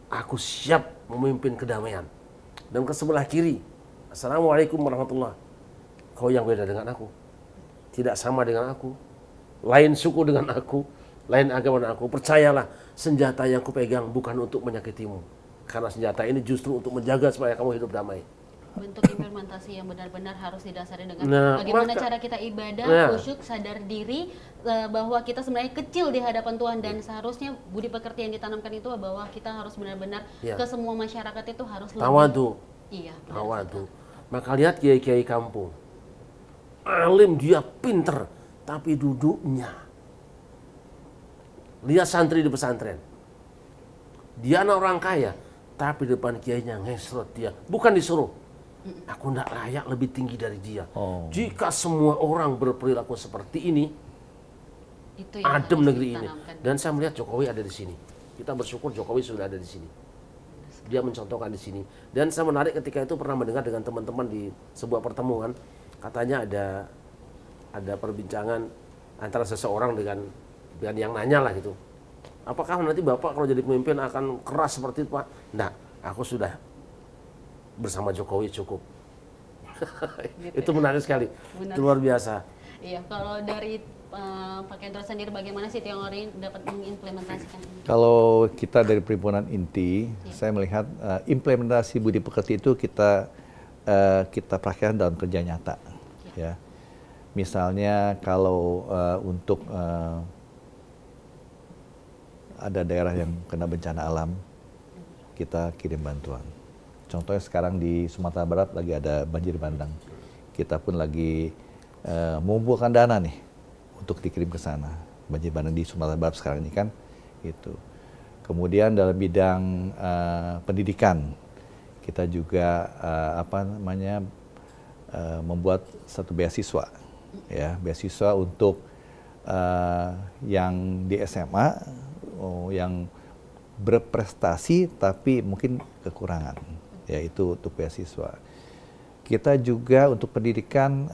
aku siap memimpin kedamaian. Dan ke sebelah kiri, Assalamualaikum warahmatullahi. Kau yang beda dengan aku, tidak sama dengan aku, lain suku dengan aku, lain agama dengan aku. Percayalah, senjata yang kupegang bukan untuk menyakitimu. Karena senjata ini justru untuk menjaga supaya kamu hidup damai. Bentuk implementasi yang benar-benar harus didasari dengan bagaimana cara kita ibadah, khusyuk, sadar diri bahwa kita sebenarnya kecil di hadapan Tuhan, dan seharusnya budi pekerti yang ditanamkan itu bahwa kita harus benar-benar ke semua masyarakat itu harus tawadu. Iya, tawadu. Maka lihat kiai-kiai kampung, alim, dia pinter, tapi duduknya. Lihat santri di pesantren, dia anak orang kaya, tapi depan kiainya ngesrot dia, bukan disuruh. Aku tidak layak lebih tinggi dari dia. Oh. Jika semua orang berperilaku seperti ini, Itu yang adem harus negeri ini. ditanamkan. Dan saya melihat Jokowi ada di sini. Kita bersyukur Jokowi sudah ada di sini. Dia mencontohkan di sini. Dan saya menarik ketika itu pernah mendengar dengan teman-teman di sebuah pertemuan, katanya ada perbincangan antara seseorang dengan yang nanya lah gitu. Apakah nanti Bapak kalau jadi pemimpin akan keras seperti itu, Pak? Nah, aku sudah bersama Jokowi cukup. Gitu Itu menarik sekali. Benar. Itu luar biasa. Iya, kalau dari Pak Kendro sendiri bagaimana sih Tiong Ori dapat mengimplementasikan ini? Kalau kita dari Perhimpunan Inti, saya melihat implementasi budi pekerti itu kita praktekkan dalam kerja nyata. Ya. Misalnya kalau untuk ada daerah yang kena bencana alam, kita kirim bantuan. Contohnya sekarang di Sumatera Barat lagi ada banjir bandang. Kita pun lagi mengumpulkan dana nih untuk dikirim ke sana. Banjir bandang di Sumatera Barat sekarang ini kan itu. Kemudian dalam bidang pendidikan, kita juga membuat satu beasiswa, ya, beasiswa untuk yang di SMA, yang berprestasi tapi mungkin kekurangan, yaitu untuk beasiswa. Kita juga untuk pendidikan.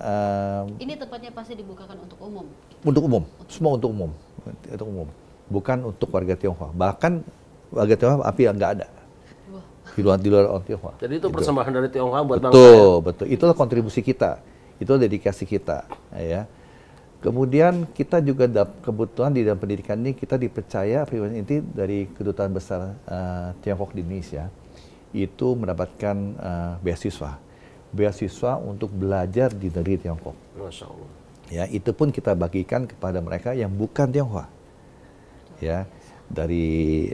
Ini tepatnya pasti dibukakan untuk umum. Untuk umum, semua untuk umum, bukan untuk warga Tionghoa. Bahkan warga Tionghoa api yang nggak ada di luar orang Tionghoa. Jadi itu persembahan dari Tionghoa buat bangsa. Betul. Itulah kontribusi kita, itulah dedikasi kita, ya. Kemudian kita juga kebutuhan di dalam pendidikan ini kita dipercaya Perhimpunan Inti dari Kedutaan Besar Tiongkok di Indonesia itu mendapatkan beasiswa untuk belajar di negeri Tiongkok. Masya Allah. Ya, itu pun kita bagikan kepada mereka yang bukan Tionghoa. Ya, dari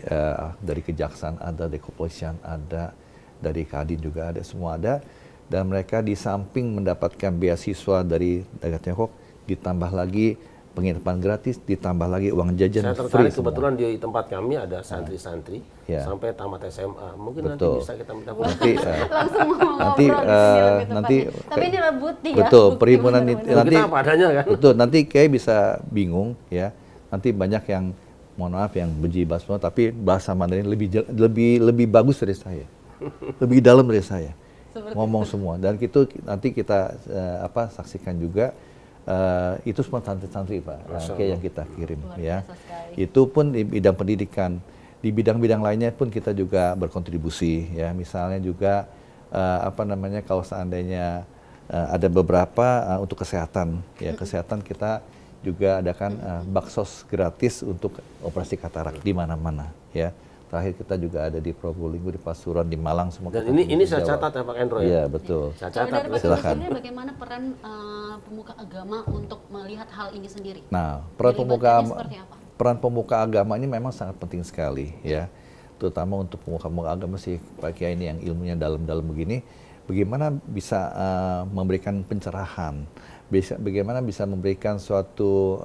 kejaksaan ada, dari kepolisian ada, dari Kadin juga ada, semua ada. Dan mereka di samping mendapatkan beasiswa dari negara Tiongkok, ditambah lagi penginapan gratis, ditambah lagi uang jajan saya free. tertarik kebetulan di tempat kami ada santri-santri sampai tamat SMA. Mungkin nanti bisa kita minta Langsung nanti tapi ini bukti ya. Betul, Perhimpunan Inti nanti kita apa adanya kan. Betul, nanti kayak bisa bingung ya. Nanti banyak yang mohon maaf yang benci bahasa, tapi bahasa Mandarin lebih bagus dari saya. Lebih dalam dari saya. Ngomong semua. Dan itu nanti kita saksikan juga. Itu semua santri-santri Pak, kayak yang kita kirim ya. Itu pun di bidang pendidikan, di bidang-bidang lainnya pun kita juga berkontribusi ya. Misalnya juga kalau seandainya ada beberapa untuk kesehatan ya, kesehatan kita juga adakan baksos gratis untuk operasi katarak di mana-mana ya. Terakhir kita juga ada di Probolinggo, di Pasuruan, di Malang semua. Dan ini saya catat ya Pak Endro ya. Iya betul. Saya catat. Silakan. Bagaimana peran pemuka agama untuk melihat hal ini sendiri? Nah, peran pemuka agama ini memang sangat penting sekali ya. Terutama untuk pemuka agama sih Pak Kiai ini yang ilmunya dalam-dalam begini. Bagaimana bisa memberikan pencerahan, bagaimana bisa memberikan suatu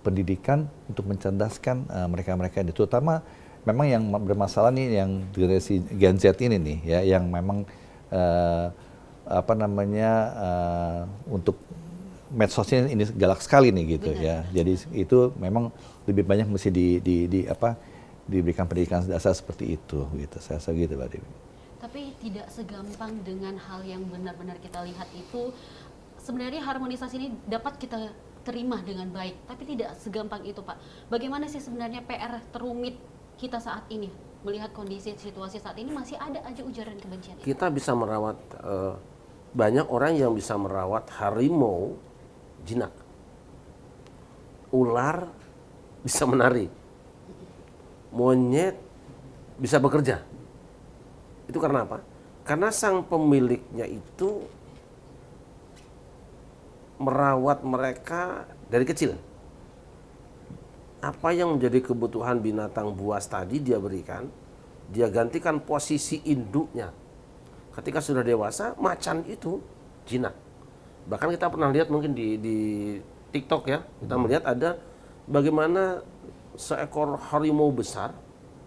pendidikan untuk mencerdaskan mereka-mereka ini, terutama memang yang bermasalah nih yang generasi Gen Z ini nih ya, yang memang untuk medsosnya ini galak sekali nih gitu. Benar, ya. Jadi itu memang lebih banyak mesti diberikan pendidikan dasar seperti itu gitu. Saya rasa gitu Pak Dewi. Tapi tidak segampang dengan hal yang benar-benar kita lihat itu. Sebenarnya harmonisasi ini dapat kita terima dengan baik, tapi tidak segampang itu Pak. Bagaimana sih sebenarnya PR terumit kita saat ini melihat kondisi situasi saat ini masih ada aja ujaran kebencian. Kita bisa merawat banyak orang yang bisa merawat harimau jinak, ular bisa menari, monyet bisa bekerja. Itu karena apa? Karena sang pemiliknya itu merawat mereka dari kecil. Apa yang menjadi kebutuhan binatang buas tadi dia berikan, dia gantikan posisi induknya. Ketika sudah dewasa, macan itu jinak. Bahkan kita pernah lihat mungkin di TikTok ya, kita melihat ada bagaimana seekor harimau besar,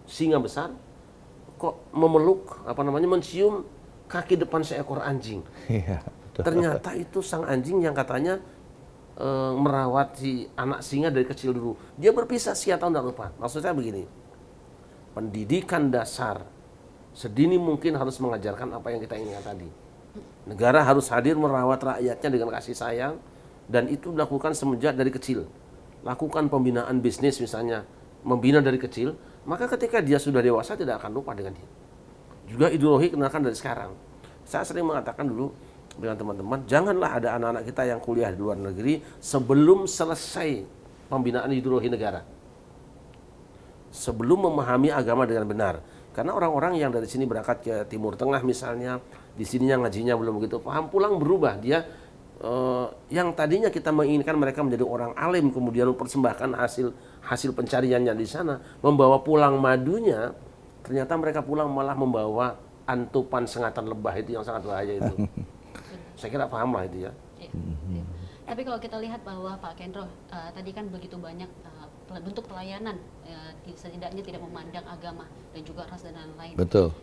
singa besar, kok memeluk, mencium kaki depan seekor anjing. Iya, betul. Ternyata itu sang anjing yang katanya merawat si anak singa dari kecil dulu. Dia berpisah sekian tahun tak lupa. Maksud saya begini, pendidikan dasar sedini mungkin harus mengajarkan apa yang kita inginkan tadi. Negara harus hadir merawat rakyatnya dengan kasih sayang, dan itu dilakukan semenjak dari kecil. Lakukan pembinaan bisnis misalnya, membina dari kecil, maka ketika dia sudah dewasa tidak akan lupa dengan dia. Juga ideologi kenalkan dari sekarang. Saya sering mengatakan dulu dengan teman-teman, janganlah ada anak-anak kita yang kuliah di luar negeri sebelum selesai pembinaan ideologi negara. Sebelum memahami agama dengan benar. Karena orang-orang yang dari sini berangkat ke Timur Tengah misalnya, di sininya ngajinya belum begitu paham, pulang berubah. Dia yang tadinya kita menginginkan mereka menjadi orang alim, kemudian mempersembahkan hasil pencariannya di sana, membawa pulang madunya, ternyata mereka pulang malah membawa antupan sengatan lebah itu yang sangat bahaya itu. Saya kira paham lah itu ya. Iya. Tapi kalau kita lihat bahwa Pak Kendro tadi kan begitu banyak bentuk pelayanan, setidaknya tidak memandang agama dan juga ras dan lain-lain. Betul.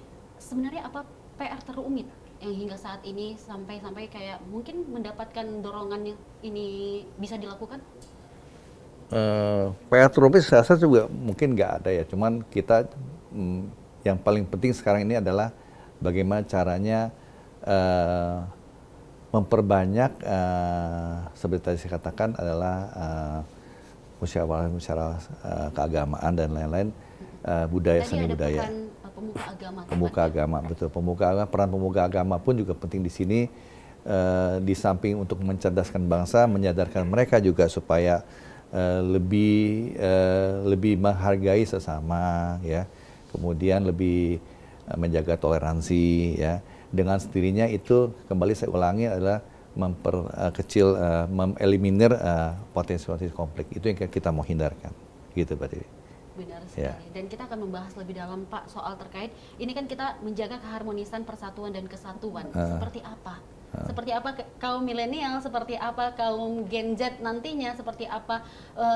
Sebenarnya apa PR terumit yang hingga saat ini sampai kayak mungkin mendapatkan dorongan yang ini bisa dilakukan? PR terumit saya rasa juga mungkin nggak ada ya. Cuman kita yang paling penting sekarang ini adalah bagaimana caranya memperbanyak seperti tadi saya katakan adalah musyawarah keagamaan dan lain-lain, budaya, seni budaya. Pemuka agama. Pemuka agama, betul. Peran pemuka agama pun juga penting di sini, di samping untuk mencerdaskan bangsa, menyadarkan mereka juga supaya lebih menghargai sesama, ya. Kemudian lebih menjaga toleransi, ya. Dengan sendirinya itu, kembali saya ulangi, adalah memperkecil, mengeliminir potensi-potensi konflik. Itu yang kita mau hindarkan, gitu Pak Dewi. Benar sekali. Ya. Dan kita akan membahas lebih dalam Pak soal terkait ini kan kita menjaga keharmonisan, persatuan dan kesatuan. Seperti apa? Seperti apa kaum milenial, seperti apa kaum Gen Z nantinya, seperti apa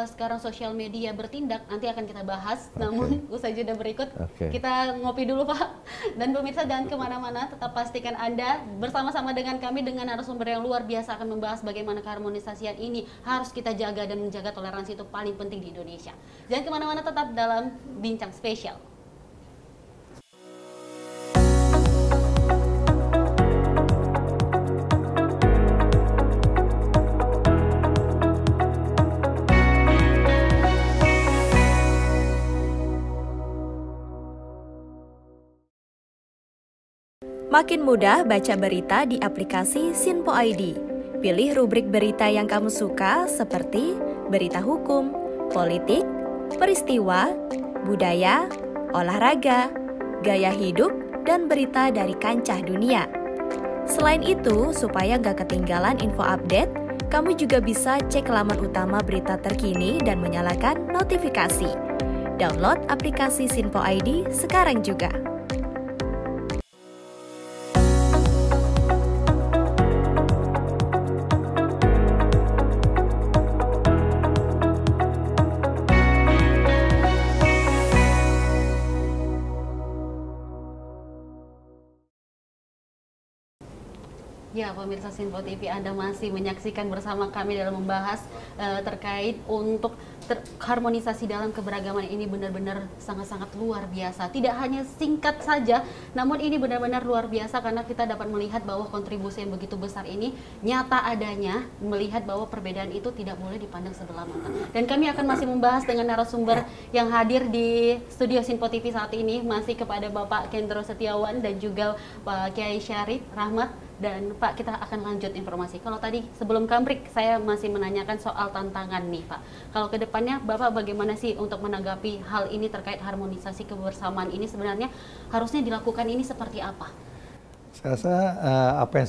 sekarang sosial media bertindak, nanti akan kita bahas. Namun usai jeda berikut, kita ngopi dulu Pak. Dan pemirsa jangan kemana-mana, tetap pastikan Anda bersama-sama dengan kami dengan narasumber yang luar biasa akan membahas bagaimana keharmonisasian ini harus kita jaga dan menjaga toleransi itu paling penting di Indonesia. Jangan kemana-mana, tetap dalam Bincang Spesial. Makin mudah baca berita di aplikasi Sinpo ID. Pilih rubrik berita yang kamu suka seperti berita hukum, politik, peristiwa, budaya, olahraga, gaya hidup, dan berita dari kancah dunia. Selain itu, supaya nggak ketinggalan info update, kamu juga bisa cek laman utama berita terkini dan menyalakan notifikasi. Download aplikasi Sinpo ID sekarang juga. Ya, pemirsa Sinpo TV, Anda masih menyaksikan bersama kami dalam membahas terkait untuk harmonisasi dalam keberagaman ini benar-benar sangat-sangat luar biasa. Tidak hanya singkat saja, namun ini benar-benar luar biasa karena kita dapat melihat bahwa kontribusi yang begitu besar ini nyata adanya, melihat bahwa perbedaan itu tidak boleh dipandang sebelah mata. Dan kami akan masih membahas dengan narasumber yang hadir di studio Sinpo TV saat ini, masih kepada Bapak Kendro Setiawan dan juga Pak Kiai Syarif Rahmat. Dan Pak, kita akan lanjut informasi. Kalau tadi sebelum break saya masih menanyakan soal tantangan nih Pak. Kalau ke depannya Bapak bagaimana sih untuk menanggapi hal ini terkait harmonisasi kebersamaan ini, sebenarnya harusnya dilakukan ini seperti apa? Saya rasa apa yang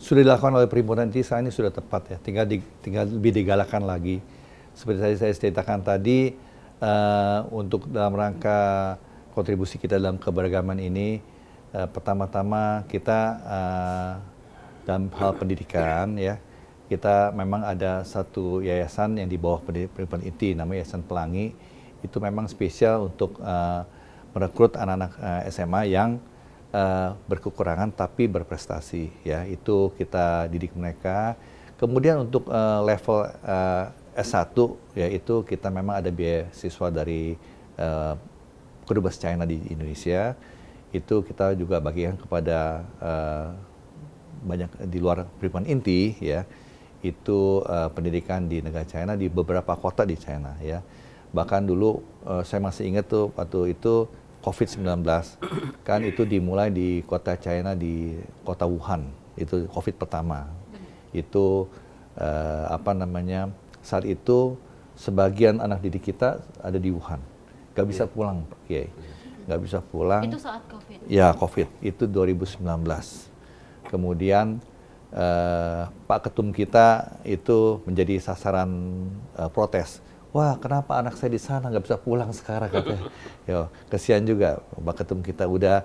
sudah dilakukan oleh Perhimpunan Inti saat ini sudah tepat ya. Tinggal lebih digalakan lagi. Seperti saya ceritakan tadi, untuk dalam rangka kontribusi kita dalam keberagaman ini, pertama-tama kita dalam hal pendidikan ya, kita memang ada satu yayasan yang di bawah Perhimpunan Inti, namanya Yayasan Pelangi. Itu memang spesial untuk merekrut anak-anak SMA yang berkekurangan tapi berprestasi, ya. Itu kita didik mereka. Kemudian untuk level S1, yaitu kita memang ada beasiswa dari Kedubes China di Indonesia. Itu kita juga bagikan kepada banyak di luar pendidikan inti, ya. Itu pendidikan di negara China, di beberapa kota di China, ya. Bahkan dulu saya masih ingat tuh waktu itu COVID-19 kan itu dimulai di kota China, di kota Wuhan, itu COVID pertama. Itu saat itu sebagian anak didik kita ada di Wuhan, nggak bisa pulang, Pak Kiai, nggak bisa pulang. Itu saat COVID? Ya, COVID itu 2019. Kemudian Pak Ketum kita itu menjadi sasaran protes. Wah, kenapa anak saya di sana nggak bisa pulang sekarang, katanya. Yo, kesian juga Pak Ketum kita udah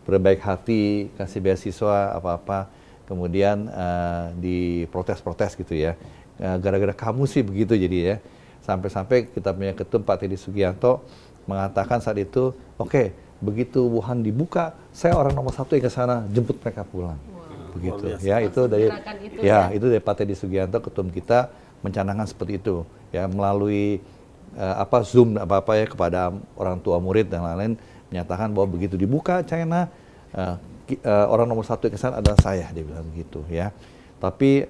berbaik hati kasih beasiswa apa-apa, kemudian diprotes-protes gitu ya. Gara-gara kamu sih begitu jadi ya. Sampai-sampai kita punya Ketum Pak Teddy Sugianto mengatakan saat itu, oke, begitu Wuhan dibuka, saya orang nomor 1 yang ke sana jemput mereka pulang. Begitu ya, itu dari itu dari Pak Teddy Sugianto, Ketum kita mencanangkan seperti itu ya, melalui Zoom ya kepada orang tua murid dan lain-lain, menyatakan bahwa begitu dibuka China, orang nomor 1 yang kesana adalah saya, dia bilang begitu ya. Tapi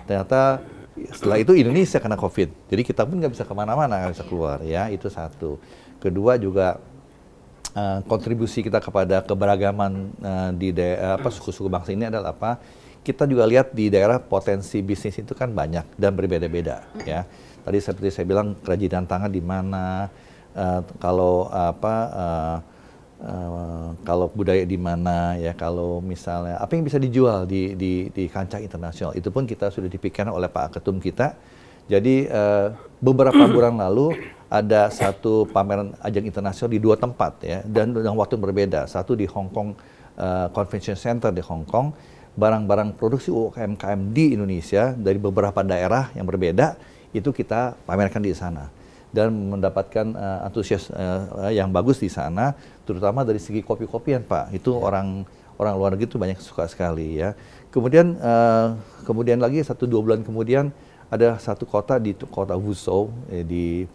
ternyata setelah itu Indonesia kena COVID, jadi kita pun nggak bisa kemana-mana, nggak bisa keluar ya. Itu satu. Kedua juga kontribusi kita kepada keberagaman di suku-suku bangsa ini adalah apa? Kita juga lihat di daerah potensi bisnis itu kan banyak dan berbeda-beda ya. Tadi seperti saya bilang kerajinan tangan di mana, kalau budaya di mana ya, kalau misalnya apa yang bisa dijual di kancah internasional, itu pun kita sudah dipikirkan oleh Pak Ketum kita. Jadi beberapa bulan lalu ada satu pameran ajang internasional di 2 tempat ya, dan dengan waktu berbeda. Satu di Hong Kong Convention Center di Hong Kong, barang-barang produksi UMKM di Indonesia dari beberapa daerah yang berbeda itu kita pamerkan di sana dan mendapatkan antusias yang bagus di sana, terutama dari segi kopi-kopian, Pak. Itu orang luar negeri itu banyak suka sekali ya. Kemudian lagi 1-2 bulan kemudian ada satu kota di kota Wuzhou di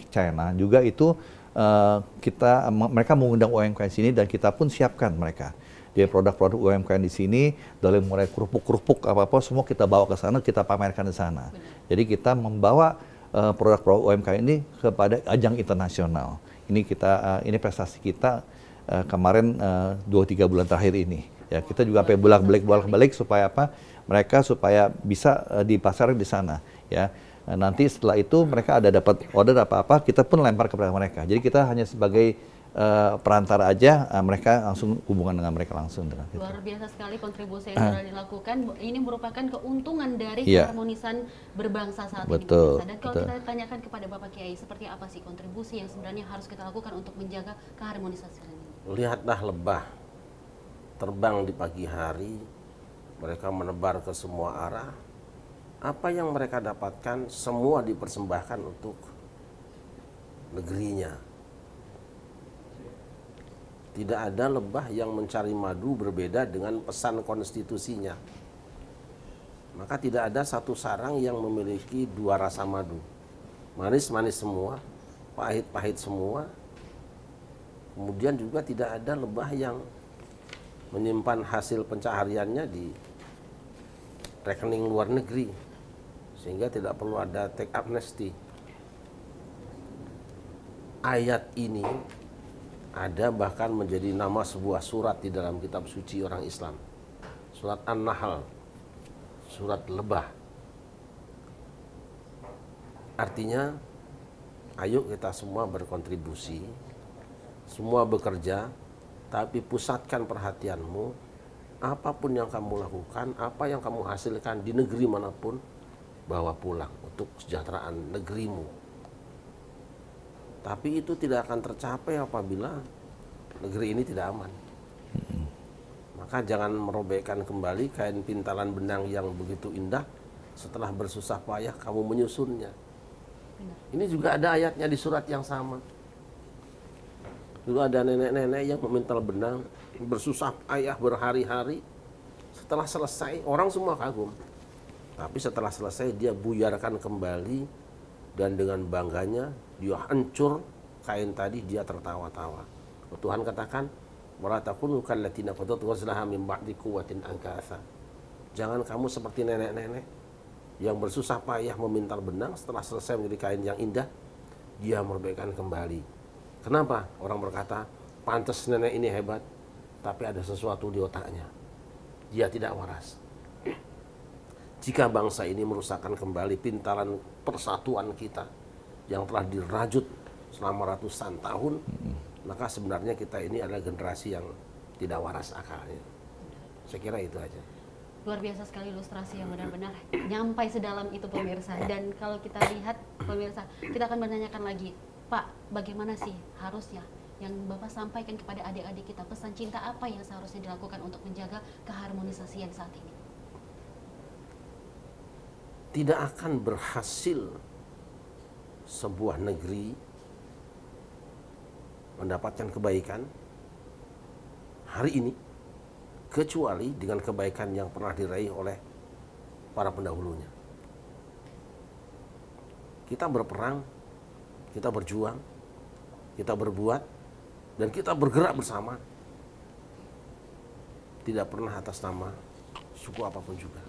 China juga itu mereka mengundang UMKM sini dan kita pun siapkan mereka. Dia produk-produk UMKM di sini, dari mulai kerupuk-kerupuk apa-apa semua kita bawa ke sana, kita pamerkan di sana. Jadi kita membawa produk-produk UMKM ini kepada ajang internasional. Ini prestasi kita kemarin 2-3 bulan terakhir ini. Ya, kita juga sampai bolak-balik supaya apa? Mereka supaya bisa dipasarin di sana. Ya, nanti setelah itu mereka ada dapat order apa-apa, kita pun lempar kepada mereka. Jadi kita hanya sebagai perantara aja, mereka langsung hubungan dengan mereka langsung. Luar biasa sekali kontribusi yang sudah dilakukan. Ini merupakan keuntungan dari keharmonisan berbangsa saat ini. Dan kalau kita tanyakan kepada Bapak Kiai, seperti apa sih kontribusi yang sebenarnya harus kita lakukan untuk menjaga keharmonisasi ini? Lihatlah lebah terbang di pagi hari, mereka menebar ke semua arah. Apa yang mereka dapatkan semua dipersembahkan untuk negerinya. Tidak ada lebah yang mencari madu berbeda dengan pesan konstitusinya. Maka tidak ada satu sarang yang memiliki 2 rasa madu. Manis-manis semua, pahit-pahit semua. Kemudian juga tidak ada lebah yang menyimpan hasil pencahariannya di rekening luar negeri. Sehingga tidak perlu ada tax amnesty. Ayat ini ada bahkan menjadi nama sebuah surat di dalam kitab suci orang Islam. Surat An-Nahl, surat lebah. Artinya, ayo kita semua berkontribusi, semua bekerja, tapi pusatkan perhatianmu, apapun yang kamu lakukan, apa yang kamu hasilkan di negeri manapun, bawa pulang untuk kesejahteraan negerimu. Tapi itu tidak akan tercapai apabila negeri ini tidak aman. Maka jangan merobekkan kembali kain pintalan benang yang begitu indah setelah bersusah payah kamu menyusunnya. Ini juga ada ayatnya di surat yang sama. Dulu ada nenek-nenek yang memintal benang, bersusah payah berhari-hari. Setelah selesai, orang semua kagum. Tapi setelah selesai dia buyarkan kembali, dan dengan bangganya dia hancur kain tadi, dia tertawa-tawa. Tuhan katakan, wala takunu kallatina qadat ghazlaha min ba'di quwwatin ankatha. Jangan kamu seperti nenek-nenek yang bersusah payah memintal benang, setelah selesai menjadi kain yang indah, dia merbaikan kembali. Kenapa? Orang berkata, pantas nenek ini hebat, tapi ada sesuatu di otaknya. Dia tidak waras. Jika bangsa ini merusakkan kembali pintaran persatuan kita yang telah dirajut selama ratusan tahun, maka sebenarnya kita ini adalah generasi yang tidak waras akalnya. Saya kira itu aja. Luar biasa sekali ilustrasi yang benar-benar nyampai sedalam itu pemirsa. Dan kalau kita lihat pemirsa, kita akan menanyakan lagi, Pak, bagaimana sih harusnya yang Bapak sampaikan kepada adik-adik kita, pesan cinta apa yang seharusnya dilakukan untuk menjaga keharmonisasian saat ini? Tidak akan berhasil sebuah negeri mendapatkan kebaikan hari ini kecuali dengan kebaikan yang pernah diraih oleh para pendahulunya. Kita berperang, kita berjuang, kita berbuat, dan kita bergerak bersama. Tidak pernah atas nama suku apapun juga.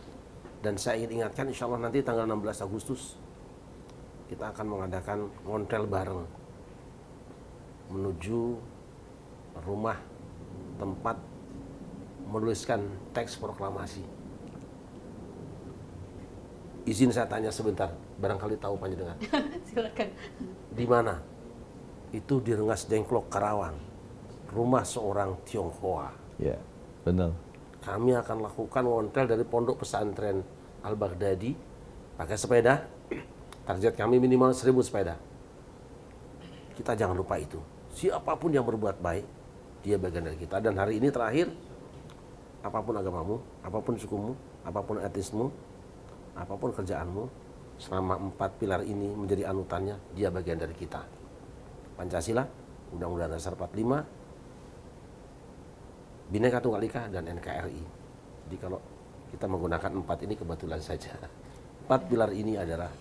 Dan saya ingin ingatkan, insya Allah nanti tanggal 16 Agustus kita akan mengadakan ngontel bareng menuju rumah tempat menuliskan teks proklamasi. Izin saya tanya sebentar, barangkali tahu panjenengan. Silakan. Di mana? Itu di Rengas Dengklok, Karawang. Rumah seorang Tionghoa. Ya, benar. Kami akan lakukan ngontel dari pondok pesantren Al-Baghdadi pakai sepeda. Target kami minimal 1000 sepeda. Kita jangan lupa itu. Siapapun yang berbuat baik, dia bagian dari kita. Dan hari ini terakhir, apapun agamamu, apapun sukumu, apapun etnismu, apapun kerjaanmu, selama 4 pilar ini menjadi anutannya, dia bagian dari kita. Pancasila, Undang-Undang Dasar 45, Bhinneka Tunggal Ika, dan NKRI. Jadi kalau kita menggunakan 4 ini kebetulan saja. 4 pilar ini adalah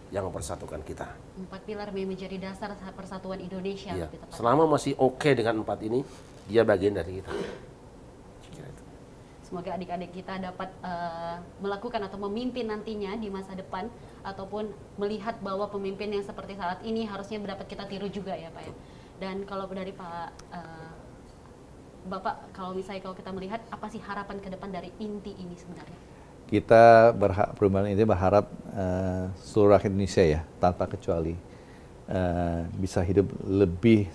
yang mempersatukan kita. 4 pilar menjadi dasar persatuan Indonesia. Ya. Selama masih oke dengan 4 ini, dia bagian dari kita. Semoga adik-adik kita dapat melakukan atau memimpin nantinya di masa depan, ataupun melihat bahwa pemimpin yang seperti saat ini harusnya dapat kita tiru juga ya Pak ya. Dan kalau dari Pak Bapak, kalau misalnya kita melihat apa sih harapan ke depan dari inti ini sebenarnya? Kita perubahan ini berharap seluruh rakyat Indonesia ya, tanpa kecuali bisa hidup lebih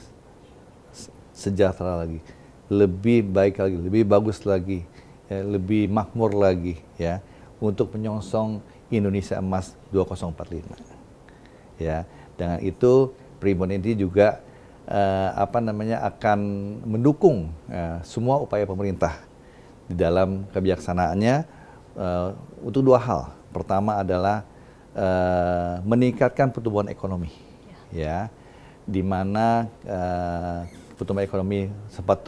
sejahtera lagi, lebih baik lagi, lebih bagus lagi, lebih makmur lagi ya, untuk menyongsong Indonesia Emas 2045. Ya, dengan itu Primbon ini juga akan mendukung semua upaya pemerintah di dalam kebijaksanaannya untuk 2 hal. Pertama adalah meningkatkan pertumbuhan ekonomi, ya, di mana pertumbuhan ekonomi sempat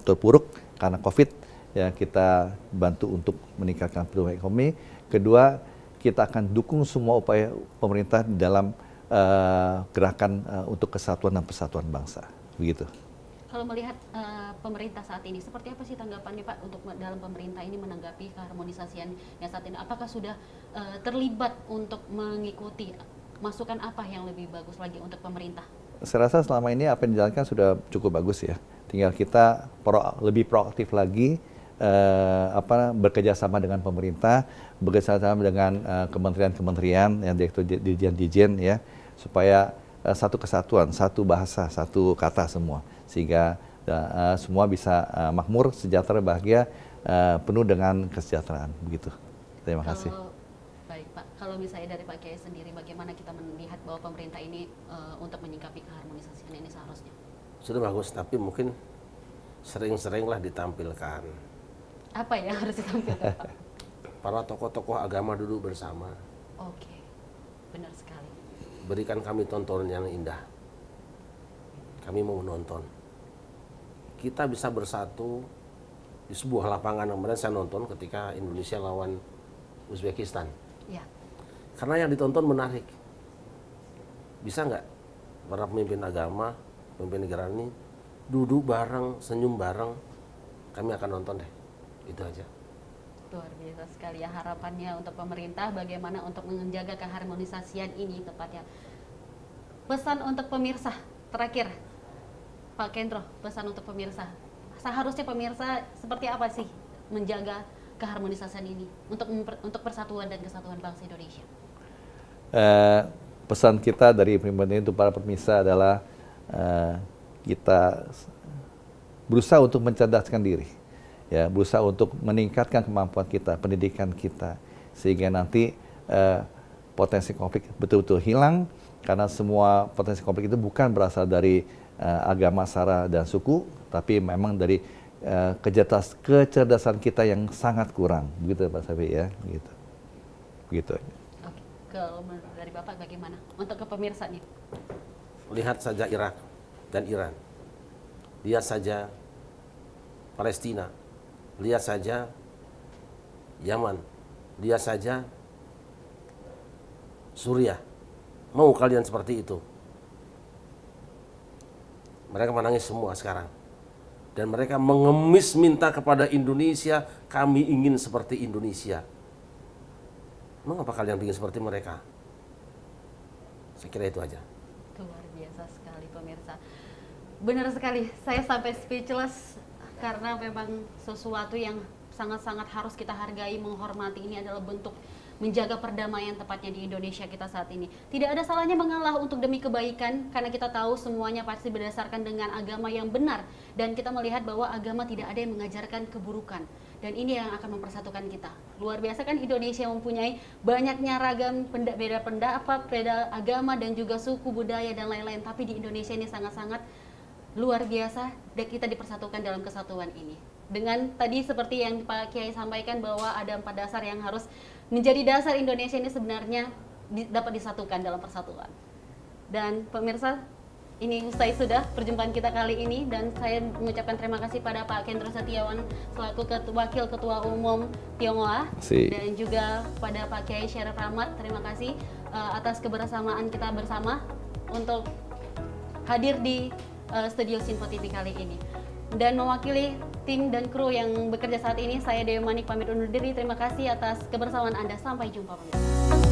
terpuruk karena COVID. Ya, kita bantu untuk meningkatkan pertumbuhan ekonomi. Kedua, kita akan dukung semua upaya pemerintah di dalam gerakan untuk kesatuan dan persatuan bangsa. Begitu. Kalau melihat pemerintah saat ini, seperti apa sih tanggapannya Pak untuk dalam pemerintah ini menanggapi keharmonisasian yang saat ini? Apakah sudah terlibat untuk mengikuti masukan apa yang lebih bagus lagi untuk pemerintah? Saya rasa selama ini apa yang dijalankan sudah cukup bagus ya. Tinggal kita lebih proaktif lagi, bekerja sama dengan pemerintah, bekerja sama dengan kementerian-kementerian, yang direktur dirjen ya, supaya satu kesatuan, satu bahasa, satu kata semua, sehingga semua bisa makmur, sejahtera, bahagia, penuh dengan kesejahteraan. Begitu. Terima kasih. Baik Pak, kalau misalnya dari Pak Kiai sendiri, bagaimana kita melihat bahwa pemerintah ini untuk menyikapi keharmonisasian ini seharusnya? Sudah bagus, tapi mungkin sering-seringlah ditampilkan. Apa yang harus ditampilkan Pak? Para tokoh-tokoh agama duduk bersama. Oke, benar sekali. Berikan kami tontonan yang indah. Kami mau menonton. kita bisa bersatu di sebuah lapangan. Kemarin saya nonton ketika Indonesia lawan Uzbekistan. Ya. Karena yang ditonton menarik. Bisa nggak para pemimpin agama, pemimpin negara ini duduk bareng, senyum bareng, kami akan nonton deh. Itu aja. Luar biasa sekali ya harapannya untuk pemerintah bagaimana untuk menjaga keharmonisasian ini tepatnya. Pesan untuk pemirsa terakhir, Pak Kendro, pesan untuk pemirsa. Seharusnya pemirsa seperti apa sih menjaga keharmonisasian ini untuk persatuan dan kesatuan bangsa Indonesia? Pesan kita dari pemerintah untuk para pemirsa adalah kita berusaha untuk mencerdaskan diri, ya, berusaha untuk meningkatkan kemampuan kita, pendidikan kita, sehingga nanti potensi konflik betul-betul hilang, karena semua potensi konflik itu bukan berasal dari agama, sara, dan suku, tapi memang dari kecerdasan kita yang sangat kurang, begitu Pak Safi ya, gitu. Begitu. Oke, kalau dari Bapak bagaimana untuk ke pemirsa nih? Lihat saja Irak dan Iran, lihat saja Palestina, lihat saja Yaman, lihat saja Suriah. Mau kalian seperti itu? Mereka menangis semua sekarang. Dan mereka mengemis minta kepada Indonesia, kami ingin seperti Indonesia. Mengapa kalian ingin seperti mereka? Saya kira itu aja. Luar biasa sekali pemirsa. Benar sekali, saya sampai speechless karena memang sesuatu yang sangat-sangat harus kita hargai, menghormati. Ini adalah bentuk menjaga perdamaian tepatnya di Indonesia kita saat ini. Tidak ada salahnya mengalah untuk demi kebaikan, karena kita tahu semuanya pasti berdasarkan dengan agama yang benar. Dan kita melihat bahwa agama tidak ada yang mengajarkan keburukan. Dan ini yang akan mempersatukan kita. Luar biasa kan Indonesia mempunyai banyaknya ragam beda pendapat, beda agama, dan juga suku, budaya, dan lain-lain. Tapi di Indonesia ini sangat-sangat luar biasa dan kita dipersatukan dalam kesatuan ini. Dengan tadi seperti yang Pak Kiai sampaikan bahwa ada 4 dasar yang harus menjadi dasar Indonesia ini sebenarnya dapat disatukan dalam persatuan. Dan pemirsa, ini usai sudah perjumpaan kita kali ini, dan saya mengucapkan terima kasih pada Pak Kendro Setiawan selaku Wakil Ketua Umum Tionghoa, dan juga pada Pak Kiai Syarif Rahmat. Terima kasih atas kebersamaan kita bersama untuk hadir di studio Sinpo TV kali ini. Dan mewakili tim dan kru yang bekerja saat ini, saya Dewi Manik pamit undur diri. Terima kasih atas kebersamaan Anda. Sampai jumpa pemirsa.